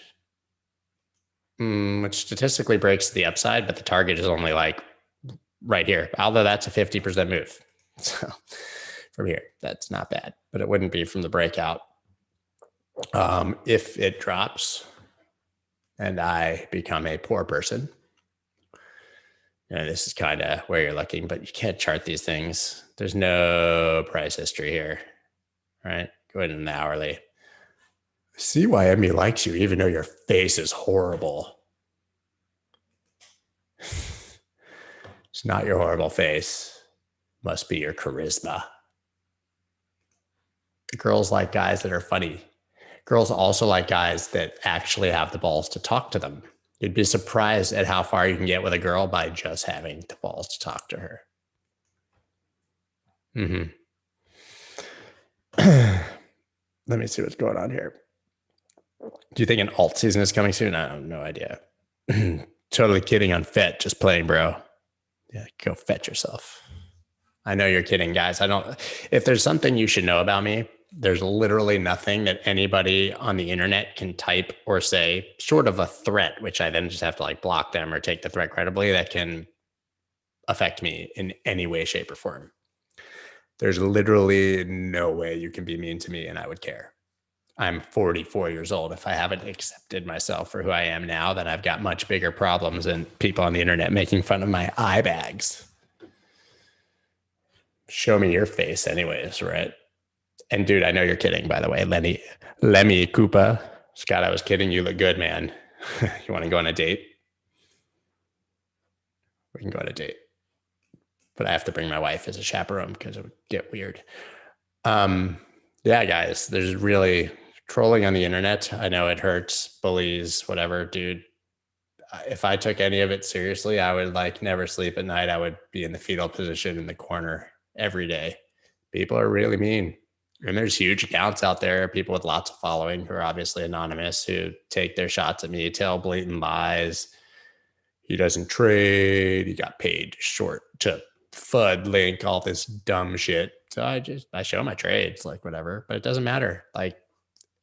which statistically breaks the upside, but the target is only like right here. Although that's a 50% move. So from here, that's not bad, but it wouldn't be from the breakout. If it drops and I become a poor person, this is kind of where you're looking, but you can't chart these things. There's no price history here, right? Go ahead and hourly. See why Emmy likes you, even though your face is horrible. It's not your horrible face. Must be your charisma. Girls like guys that are funny. Girls also like guys that actually have the balls to talk to them. You'd be surprised at how far you can get with a girl by just having the balls to talk to her. Let me see what's going on here. Do you think an alt season is coming soon? I have no idea. Totally kidding on FET, just playing, bro. Yeah, go fetch yourself. I know you're kidding, guys. If there's something you should know about me, there's literally nothing that anybody on the internet can type or say, short of a threat, which I then just have to like block them or take the threat credibly, that can affect me in any way, shape, or form. There's literally no way you can be mean to me and I would care. I'm 44 years old. If I haven't accepted myself for who I am now, then I've got much bigger problems than people on the internet making fun of my eye bags. Show me your face anyways, right? And dude, I know you're kidding, by the way. Lemmy Koopa. Scott, I was kidding. You look good, man. You want to go on a date? We can go on a date. But I have to bring my wife as a chaperone because it would get weird. Yeah, guys, there's really trolling on the internet. I know it hurts, bullies, whatever, dude. If I took any of it seriously, I would like never sleep at night. I would be in the fetal position in the corner every day. People are really mean. And there's huge accounts out there, people with lots of following who are obviously anonymous, who take their shots at me, tell blatant lies. He doesn't trade. He got paid short to FUD link, all this dumb shit. So I show my trades, like whatever, but it doesn't matter. Like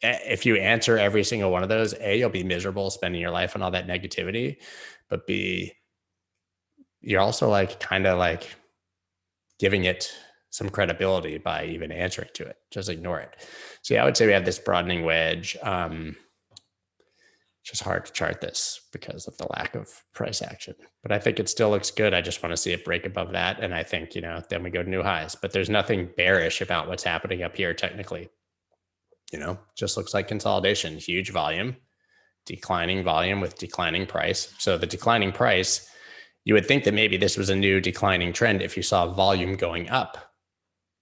if you answer every single one of those, A, you'll be miserable spending your life on all that negativity, but B, you're also like kind of like giving it some credibility by even answering to it. Just ignore it. So yeah, I would say we have this broadening wedge. It's just hard to chart this because of the lack of price action, but I think it still looks good. I just want to see it break above that. And I think, then we go to new highs, but there's nothing bearish about what's happening up here technically. Just looks like consolidation, huge volume, declining volume with declining price. So the declining price, you would think that maybe this was a new declining trend if you saw volume going up.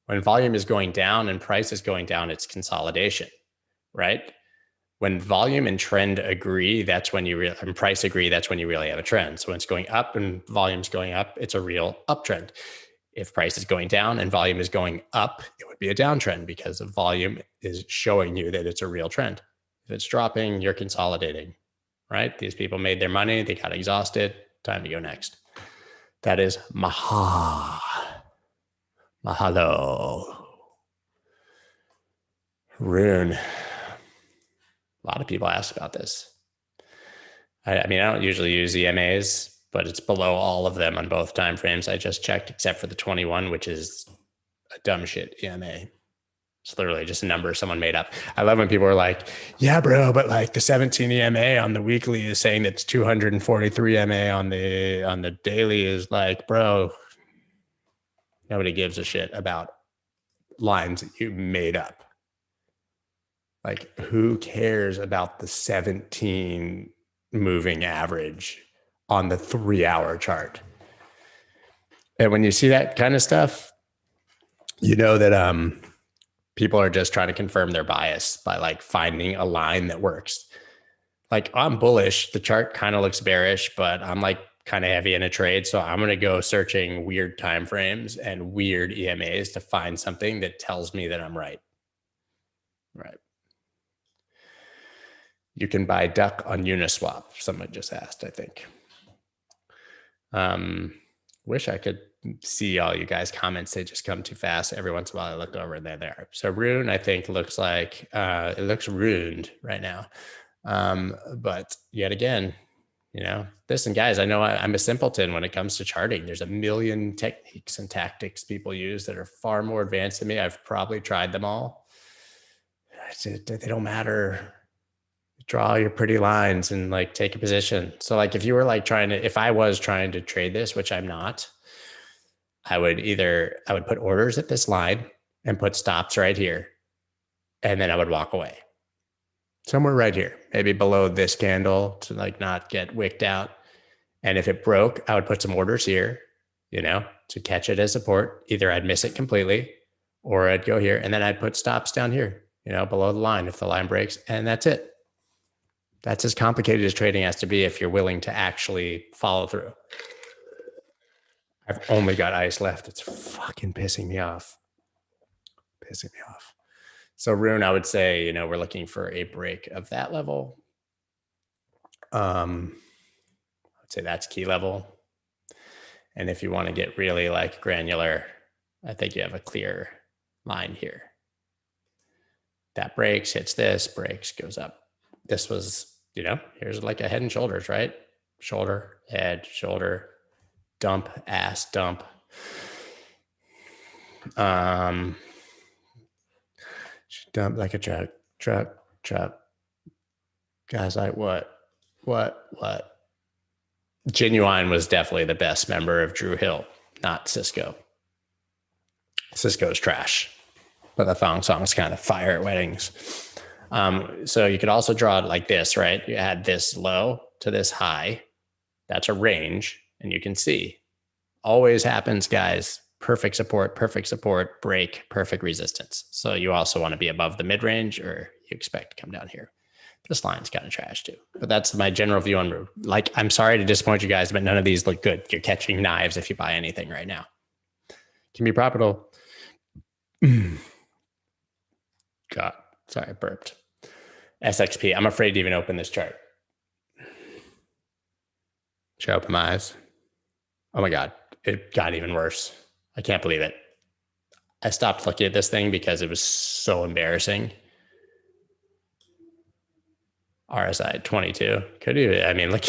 When volume is going down and price is going down, it's consolidation, right? When volume and trend agree, that's when and price agree, that's when you really have a trend. So when it's going up and volume's going up, it's a real uptrend. If price is going down and volume is going up, it would be a downtrend because the volume is showing you that it's a real trend. If it's dropping, you're consolidating, right? These people made their money. They got exhausted. Time to go next. That is MAHA. Mahalo. ROON. A lot of people ask about this. I mean, I don't usually use EMAs, but it's below all of them on both time frames. I just checked, except for the 21, which is a dumb shit EMA. It's literally just a number someone made up. I love when people are like, yeah, bro, but like the 17 EMA on the weekly is saying that's 243 MA on the daily is like, bro, nobody gives a shit about lines that you made up. Like, who cares about the 17 moving average on the 3-hour chart? And when you see that kind of stuff, you know that people are just trying to confirm their bias by like finding a line that works. Like, I'm bullish. The chart kind of looks bearish, but I'm like kind of heavy in a trade. So I'm going to go searching weird time frames and weird EMAs to find something that tells me that I'm right. Right. You can buy duck on Uniswap. Someone just asked, I think. Wish I could see all you guys' comments. They just come too fast. Every once in a while I look over and they're there. So ROON, I think, looks like it looks ruined right now. But yet again, You know, listen, guys, I know I'm a simpleton when it comes to charting. There's a million techniques and tactics people use that are far more advanced than me. I've probably tried them all. They don't matter. Draw your pretty lines and like take a position. So like if you were like if I was trying to trade this, which I'm not, I would put orders at this line and put stops right here. And then I would walk away. Somewhere right here, maybe below this candle to like not get wicked out. And if it broke, I would put some orders here, you know, to catch it as support. Either I'd miss it completely or I'd go here and then I'd put stops down here, you know, below the line if the line breaks, and that's it. That's as complicated as trading has to be if you're willing to actually follow through. I've only got ice left. It's fucking pissing me off. So Rune, I would say, you know, we're looking for a break of that level. I would say that's key level. And if you want to get really like granular, I think you have a clear line here. That breaks, hits this, breaks, goes up. This was, you know, here's like a head and shoulders, right? Shoulder, head, shoulder, dump, ass, dump. Dump like a truck. Guys like what? Genuine was definitely the best member of Drew Hill, not Cisco. Cisco's trash, but the thong song's kind of fire at weddings. So you could also draw it like this, right? You add this low to this high. That's a range, and you can see. Always happens, guys. Perfect support, break, perfect resistance. So you also want to be above the mid-range, or you expect to come down here. This line's kind of trash too. But that's my general view on, like, I'm sorry to disappoint you guys, but none of these look good. You're catching knives if you buy anything right now. Can be profitable. God, sorry, I burped. SXP, I'm afraid to even open this chart. Should I open my eyes? Oh my God, it got even worse. I can't believe it. I stopped looking at this thing because it was so embarrassing. RSI 22. Could you? I mean, look,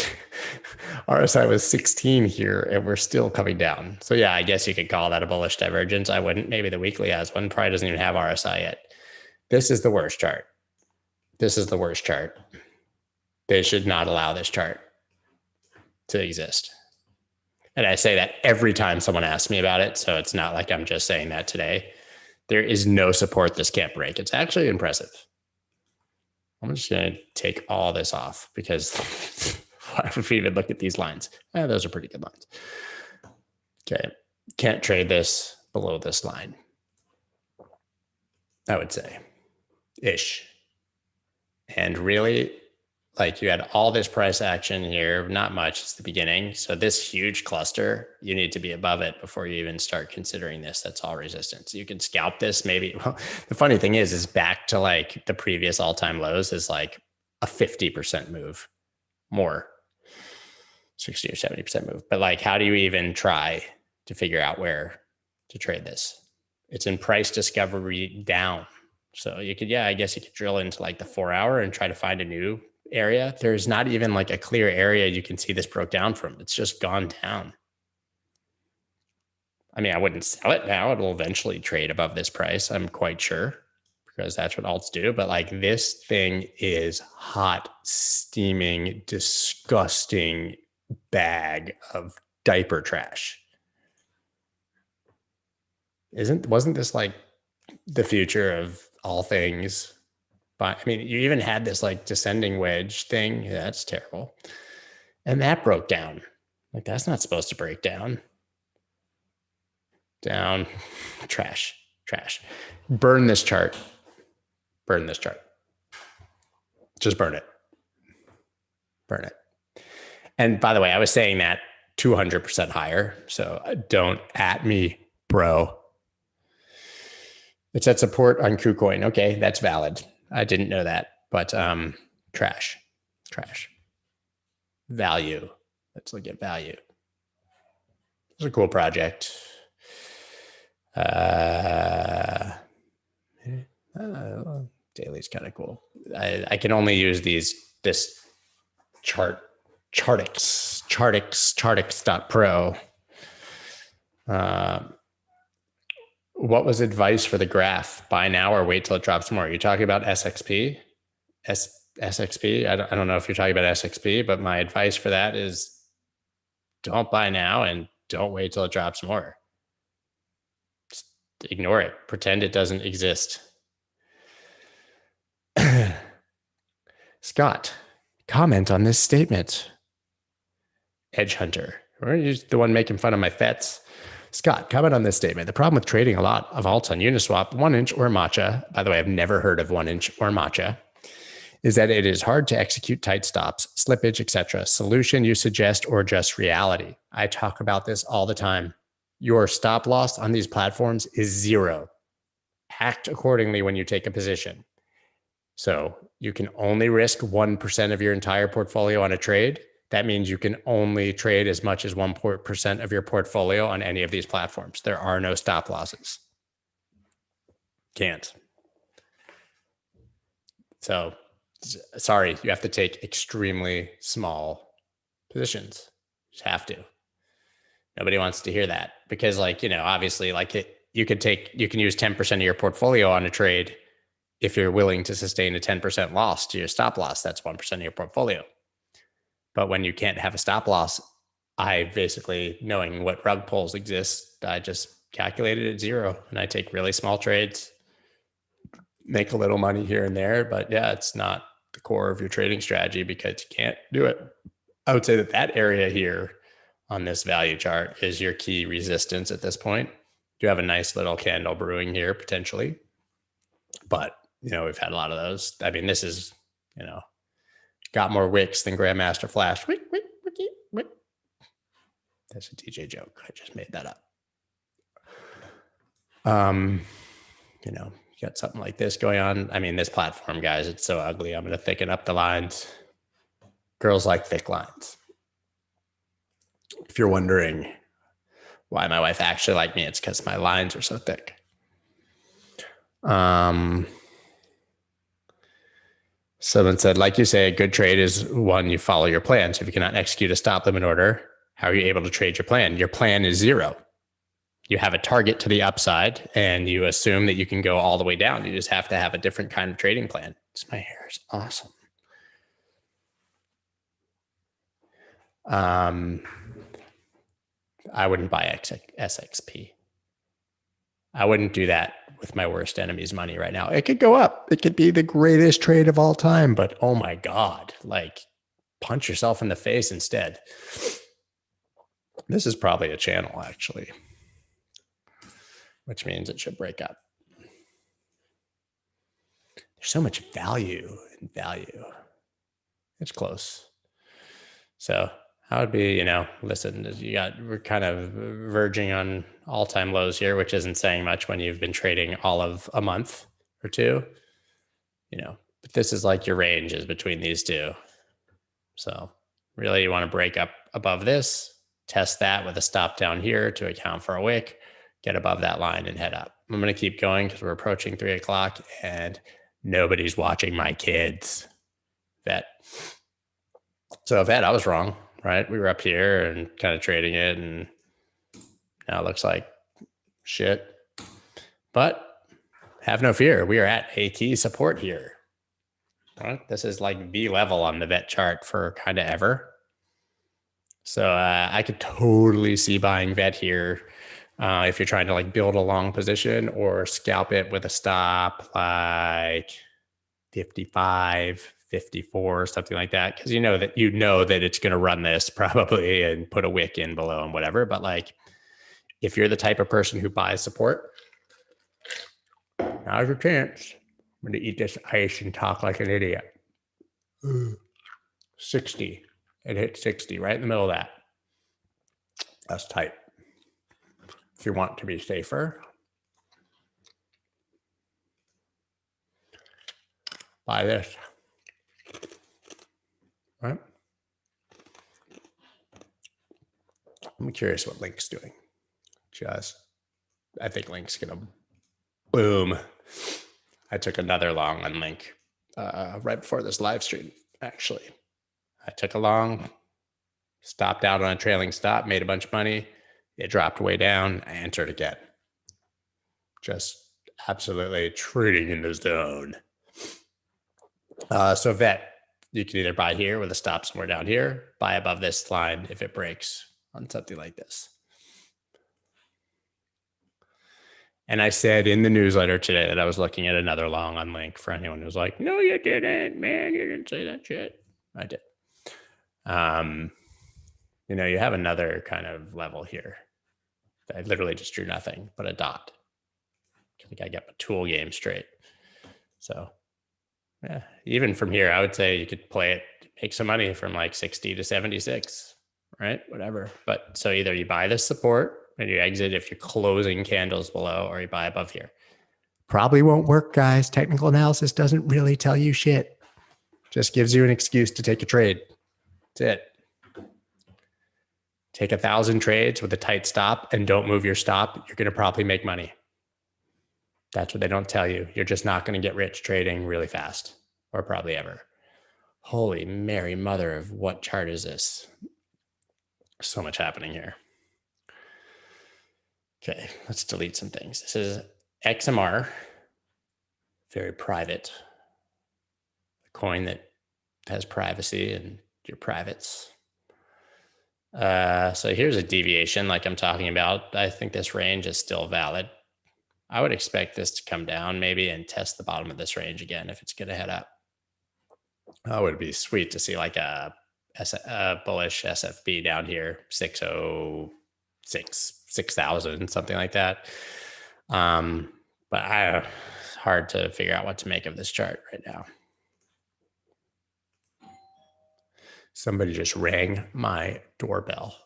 RSI was 16 here and we're still coming down. So yeah, I guess you could call that a bullish divergence. I wouldn't. Maybe the weekly has one. Probably doesn't even have RSI yet. This is the worst chart. This is the worst chart. They should not allow this chart to exist. And I say that every time someone asks me about it. So it's not like I'm just saying that today. There is no support this can't break. It's actually impressive. I'm just going to take all this off because why would we even look at these lines? Those are pretty good lines. Okay. Can't trade this below this line, I would say. Ish. And really, like, you had all this price action here, not much, it's the beginning. So this huge cluster, you need to be above it before you even start considering this. That's all resistance. You can scalp this maybe. Well, the funny thing is back to like the previous all-time lows is like a 50% move, more 60 or 70% move. But like, how do you even try to figure out where to trade this? It's in price discovery down. So you could, I guess you could drill into like the 4 hour and try to find a new area. There's not even like a clear area you can see this broke down from. It's just gone down. I mean, I wouldn't sell it now. It will eventually trade above this price, I'm quite sure, because that's what alts do. But like, this thing is hot, steaming, disgusting bag of diaper trash. Wasn't this like the future of all things? But I mean, you even had this like descending wedge thing. Yeah, that's terrible. And that broke down. Like, that's not supposed to break down. Down. Trash. Burn this chart. Just burn it. And by the way, I was saying that 200% higher. So don't at me, bro. It's at support on KuCoin. Okay, that's valid. I didn't know that, but trash. Value. Let's look at value. It's a cool project. Daily's kind of cool. I can only use this chart Chartix.pro. What was advice for the graph? Buy now or wait till it drops more? Are you talking about SXP? SXP? I don't know if you're talking about SXP, but my advice for that is don't buy now and don't wait till it drops more. Just ignore it. Pretend it doesn't exist. Scott, comment on this statement. Edge Hunter, or you're the one making fun of my fets. Scott, comment on this statement. The problem with trading a lot of alts on Uniswap, 1inch or matcha, by the way, I've never heard of 1inch or matcha, is that it is hard to execute tight stops, slippage, etc. Solution you suggest or just reality? I talk about this all the time. Your stop loss on these platforms is 0. Act accordingly when you take a position. So you can only risk 1% of your entire portfolio on a trade. That means you can only trade as much as 1% of your portfolio on any of these platforms. There are no stop losses. Can't. So, sorry, you have to take extremely small positions. You just have to. Nobody wants to hear that because, like, you know, obviously, like you can use 10% of your portfolio on a trade if you're willing to sustain a 10% loss to your stop loss. That's 1% of your portfolio. But when you can't have a stop loss, I basically, knowing what rug pulls exist, I just calculated it 0 and I take really small trades, make a little money here and there. But yeah, it's not the core of your trading strategy because you can't do it. I would say that area here on this value chart is your key resistance at this point. You have a nice little candle brewing here potentially, but you know, we've had a lot of those. I mean, this is, you know, got more wicks than Grandmaster Flash. Wick, wick, wicky, wick. That's a DJ joke. I just made that up. You know, you got something like this going on. I mean, this platform, guys, it's so ugly. I'm going to thicken up the lines. Girls like thick lines. If you're wondering why my wife actually liked me, it's because my lines are so thick. Someone said, like you say, a good trade is one you follow your plan. So if you cannot execute a stop limit order, how are you able to trade your plan? Your plan is 0. You have a target to the upside and you assume that you can go all the way down. You just have to have a different kind of trading plan. My hair is awesome. I wouldn't buy SXP. I wouldn't do that with my worst enemy's money right now. It could go up. It could be the greatest trade of all time, but oh my God, like punch yourself in the face instead. This is probably a channel actually, which means it should break up. There's so much value in value. It's close. So I would be, you know, listen, we're kind of verging on all-time lows here, which isn't saying much when you've been trading all of a month or two, you know, but this is like your range is between these two. So really you want to break up above this, test that with a stop down here to account for a wick, get above that line and head up. I'm going to keep going because we're approaching 3 o'clock and nobody's watching my kids. Vet. So Vet, I was wrong. Right? We were up here and kind of trading it and now it looks like shit. But have no fear. We are at a key support here. Right? This is like B level on the Vet chart for kind of ever. So I could totally see buying Vet here if you're trying to like build a long position or scalp it with a stop like 55, 54, something like that. Cause you know that it's going to run this probably and put a wick in below and whatever. But like, if you're the type of person who buys support, now's your chance. I'm going to eat this ice and talk like an idiot. 60. It hit 60 right in the middle of that. That's tight. If you want to be safer, buy this. Right? I'm curious what Link's doing. I think Link's gonna boom. I took another long on Link right before this live stream. Actually, I took a long Stopped out on a trailing stop, made a bunch of money. It dropped way down. I entered again. Just absolutely trading in the zone. So VET, you can either buy here with a stop somewhere down here, buy above this line if it breaks on something like this. And I said in the newsletter today that I was looking at another long on Link for anyone who's like, no, you didn't, man, you didn't say that shit. I did. You know, you have another kind of level here. I literally just drew nothing but a dot. I think I got my tool game straight. So yeah, even from here, I would say you could play it, make some money from like 60 to 76, right? Whatever. But so either you buy this support and you exit if you're closing candles below, or you buy above here. Probably won't work, guys. Technical analysis doesn't really tell you shit. Just gives you an excuse to take a trade. That's it. Take 1,000 trades with a tight stop and don't move your stop. You're going to probably make money. That's what they don't tell you. You're just not going to get rich trading really fast, or probably ever. Holy Mary mother of what chart is this? So much happening here. Okay, let's delete some things. This is XMR, very private. A coin that has privacy and your privates. So here's a deviation like I'm talking about. I think this range is still valid. I would expect this to come down maybe and test the bottom of this range again if it's going to head up. Oh, it would be sweet to see like a bullish SFB down here, 606, 6,000, something like that. But it's hard to figure out what to make of this chart right now. Somebody just rang my doorbell.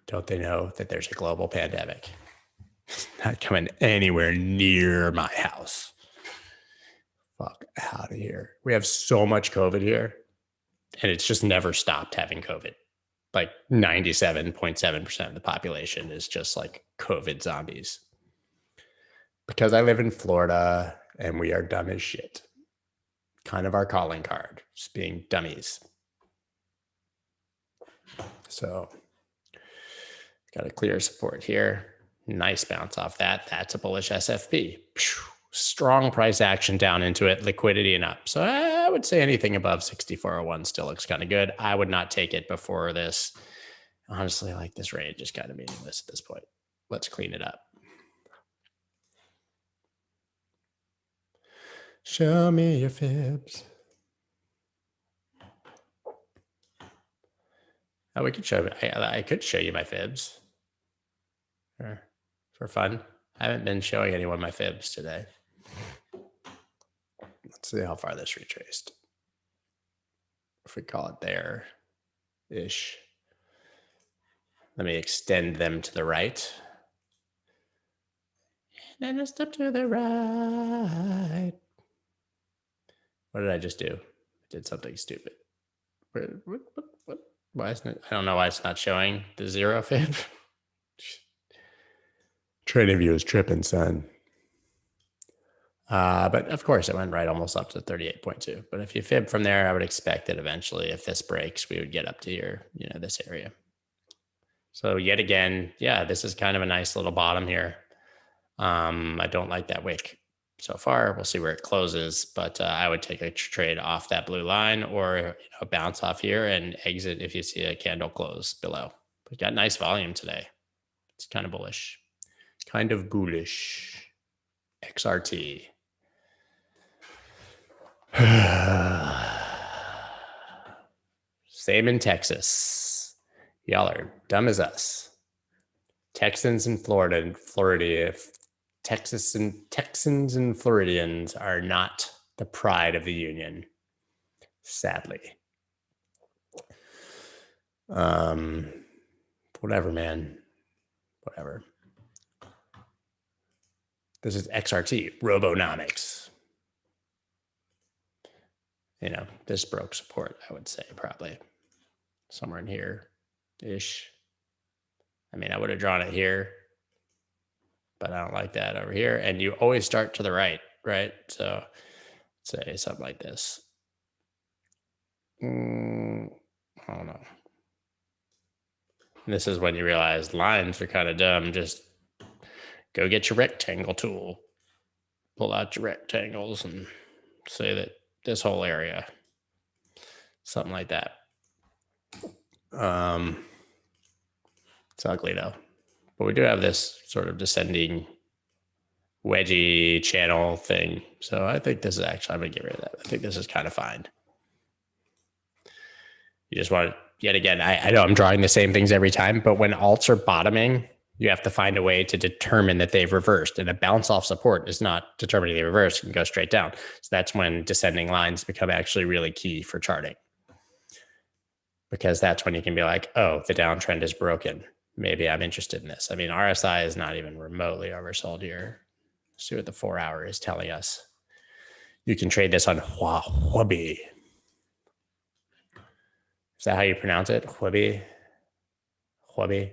Don't they know that there's a global pandemic? Not coming anywhere near my house. Fuck out of here. We have so much COVID here, and it's just never stopped having COVID. Like 97.7% of the population is just like COVID zombies. Because I live in Florida and we are dumb as shit. Kind of our calling card, just being dummies. So got a clear support here. Nice bounce off that. That's a bullish SFB. Strong price action down into it, liquidity and up. So I would say anything above 6401 still looks kind of good. I would not take it before this. Honestly, like this range is kind of meaningless at this point. Let's clean it up. Show me your fibs. Oh, we could show. I could show you my fibs for fun. I haven't been showing anyone my fibs today. Let's see how far this retraced. If we call it there-ish. Let me extend them to the right. And then a step to the right. What did I just do? I did something stupid. What? Why isn't it? I don't know why it's not showing the 0 fib. Trading view is tripping, son. But of course, it went right almost up to 38.2. But if you fib from there, I would expect that eventually, if this breaks, we would get up to here, this area. So yet again, yeah, this is kind of a nice little bottom here. I don't like that wick so far. We'll see where it closes, but I would take a trade off that blue line, or bounce off here and exit if you see a candle close below. We got nice volume today. It's kind of bullish. Kind of bullish. XRT. Same in Texas. Y'all are dumb as us. Texans and Florida, Texans and Floridians are not the pride of the union, sadly. Whatever, man. Whatever. This is XRT, Robonomics. This broke support, I would say, probably somewhere in here-ish. I mean, I would have drawn it here, but I don't like that over here. And you always start to the right, right? So say something like this. I don't know. This is when you realize lines are kind of dumb. Just go get your rectangle tool, pull out your rectangles and say that this whole area, something like that. It's ugly though, but we do have this sort of descending wedgy channel thing. So I think this is actually, I'm going to get rid of that. I think this is kind of fine. You just want, yet again, I know I'm drawing the same things every time, but when alts are bottoming, you have to find a way to determine that they've reversed. And a bounce off support is not determining they reversed. You can go straight down. So that's when descending lines become actually really key for charting. Because that's when you can be like, oh, the downtrend is broken. Maybe I'm interested in this. I mean, RSI is not even remotely oversold here. Let's see what the 4 hour is telling us. You can trade this on Huobi. Is that how you pronounce it? Huobi? Huobi?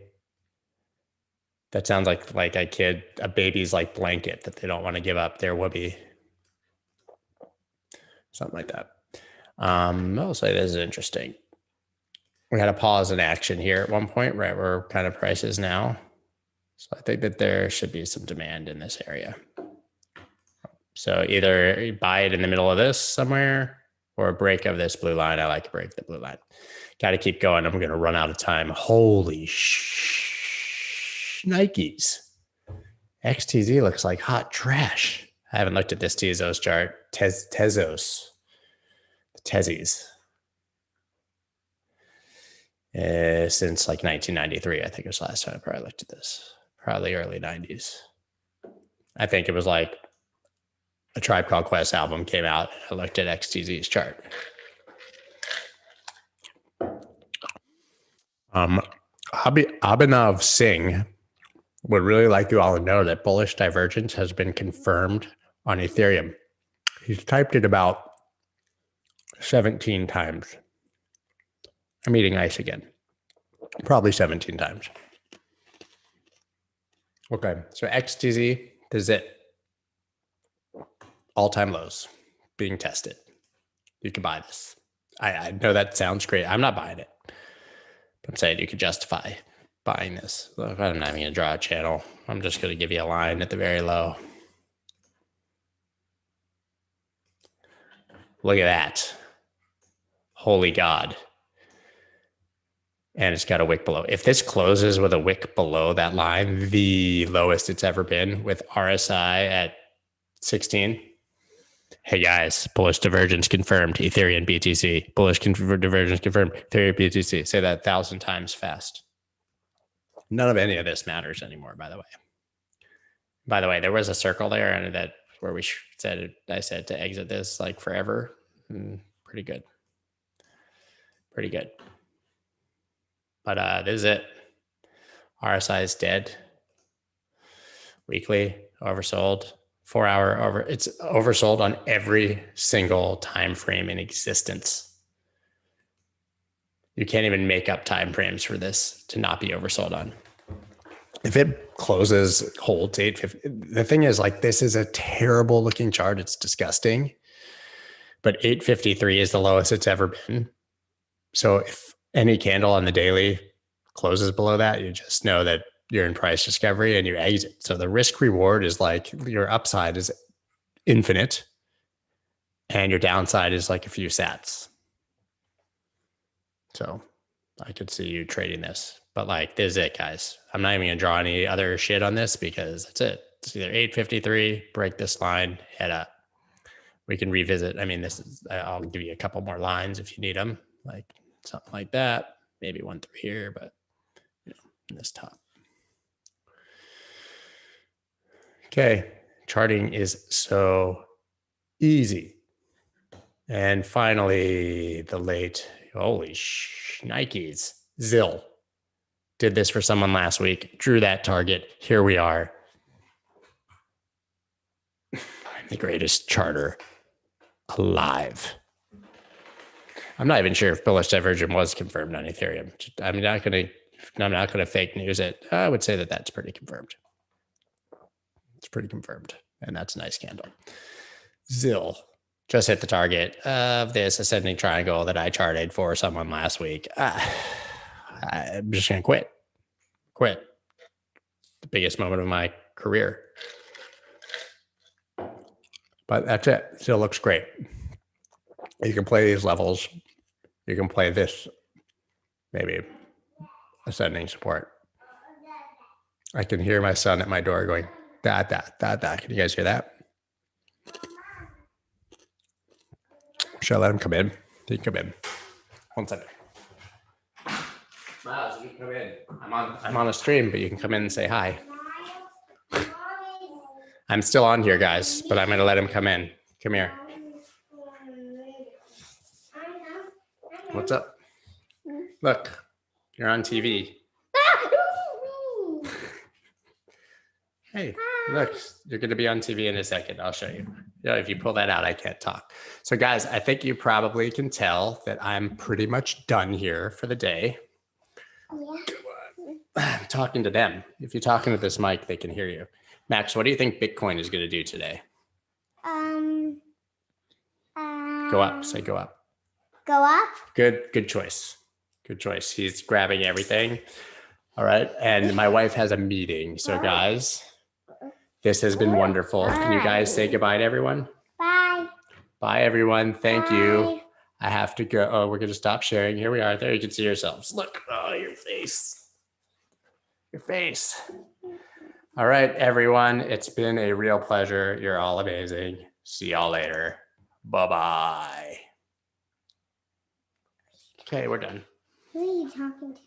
That sounds like a baby's like blanket that they don't want to give up their Huobi. Something like that. I'll say this is interesting. We had a pause in action here at one point, right where kind of price is now. So I think that there should be some demand in this area. So either buy it in the middle of this somewhere or a break of this blue line. I like to break the blue line. Got to keep going. I'm going to run out of time. Holy Nikes. XTZ looks like hot trash. I haven't looked at this Tezos chart. Tezos. The Tezzies. Since like 1993, I think it was the last time I probably looked at this. Probably early 90s. I think it was like a Tribe Called Quest album came out. I looked at XTZ's chart. Abhinav Singh would really like you all to know that bullish divergence has been confirmed on Ethereum. He's typed it about 17 times. I'm eating ice again. Probably 17 times. Okay, so XTZ, this is it. All-time lows being tested. You can buy this. I know that sounds great. I'm not buying it. I'm saying you could justify buying this. Look, I'm not even going to draw a channel. I'm just going to give you a line at the very low. Look at that. Holy God. And it's got a wick below. If this closes with a wick below that line, the lowest it's ever been with RSI at 16. Hey guys, bullish divergence confirmed. Ethereum BTC. Bullish divergence confirmed. Ethereum BTC. Say that 1,000 times fast. None of any of this matters anymore, by the way. By the way, there was a circle there and that where I said to exit this like forever. Pretty good. Pretty good. But this is it. RSI is dead. Weekly oversold. 4 hour over. It's oversold on every single time frame in existence. You can't even make up time frames for this to not be oversold on. If it closes, holds 850. The thing is, like, this is a terrible looking chart. It's disgusting. But 853 is the lowest it's ever been. So if any candle on the daily closes below that, you just know that you're in price discovery and you exit. So the risk reward is like your upside is infinite and your downside is like a few sats. So I could see you trading this, but like, this is it, guys. I'm not even going to draw any other shit on this because that's it. It's either 853, break this line, head up. We can revisit. I mean, I'll give you a couple more lines if you need them, like something like that. Maybe one through here, but you know, in this top. Okay, charting is so easy. And finally, the late, holy Nikes, ZIL. Did this for someone last week, drew that target. Here we are. I'm the greatest charter alive. I'm not even sure if bullish divergence was confirmed on Ethereum. I'm not going to fake news it. I would say that that's pretty confirmed. It's pretty confirmed. And that's a nice candle. ZIL just hit the target of this ascending triangle that I charted for someone last week. I'm just going to quit. quit. The biggest moment of my career. But that's it. Still looks great. You can play these levels. You can play this, maybe ascending support. I can hear my son at my door going, da, da, da, da. Can you guys hear that? Should I let him come in? He can come in. 1 second. Miles, you can come in. I'm on a stream, but you can come in and say hi. I'm still on here, guys, but I'm going to let him come in. Come here. What's up? Look, you're on TV. Hey, look, you're going to be on TV in a second. I'll show you. If you pull that out, I can't talk. So guys, I think you probably can tell that I'm pretty much done here for the day. I'm talking to them. If you're talking to this mic, they can hear you. Max, what do you think Bitcoin is going to do today? Go up. Say go up.
Go up.
Good choice. Good choice. He's grabbing everything. All right. And my wife has a meeting. So guys, this has been wonderful. Can you guys say goodbye to everyone?
Bye.
Bye, everyone. Thank you. I have to go. Oh, we're going to stop sharing. Here we are. There, you can see yourselves. Look. Oh, your face. Your face. All right, everyone. It's been a real pleasure. You're all amazing. See y'all later. Bye-bye. Okay, we're done.
Who are you talking to?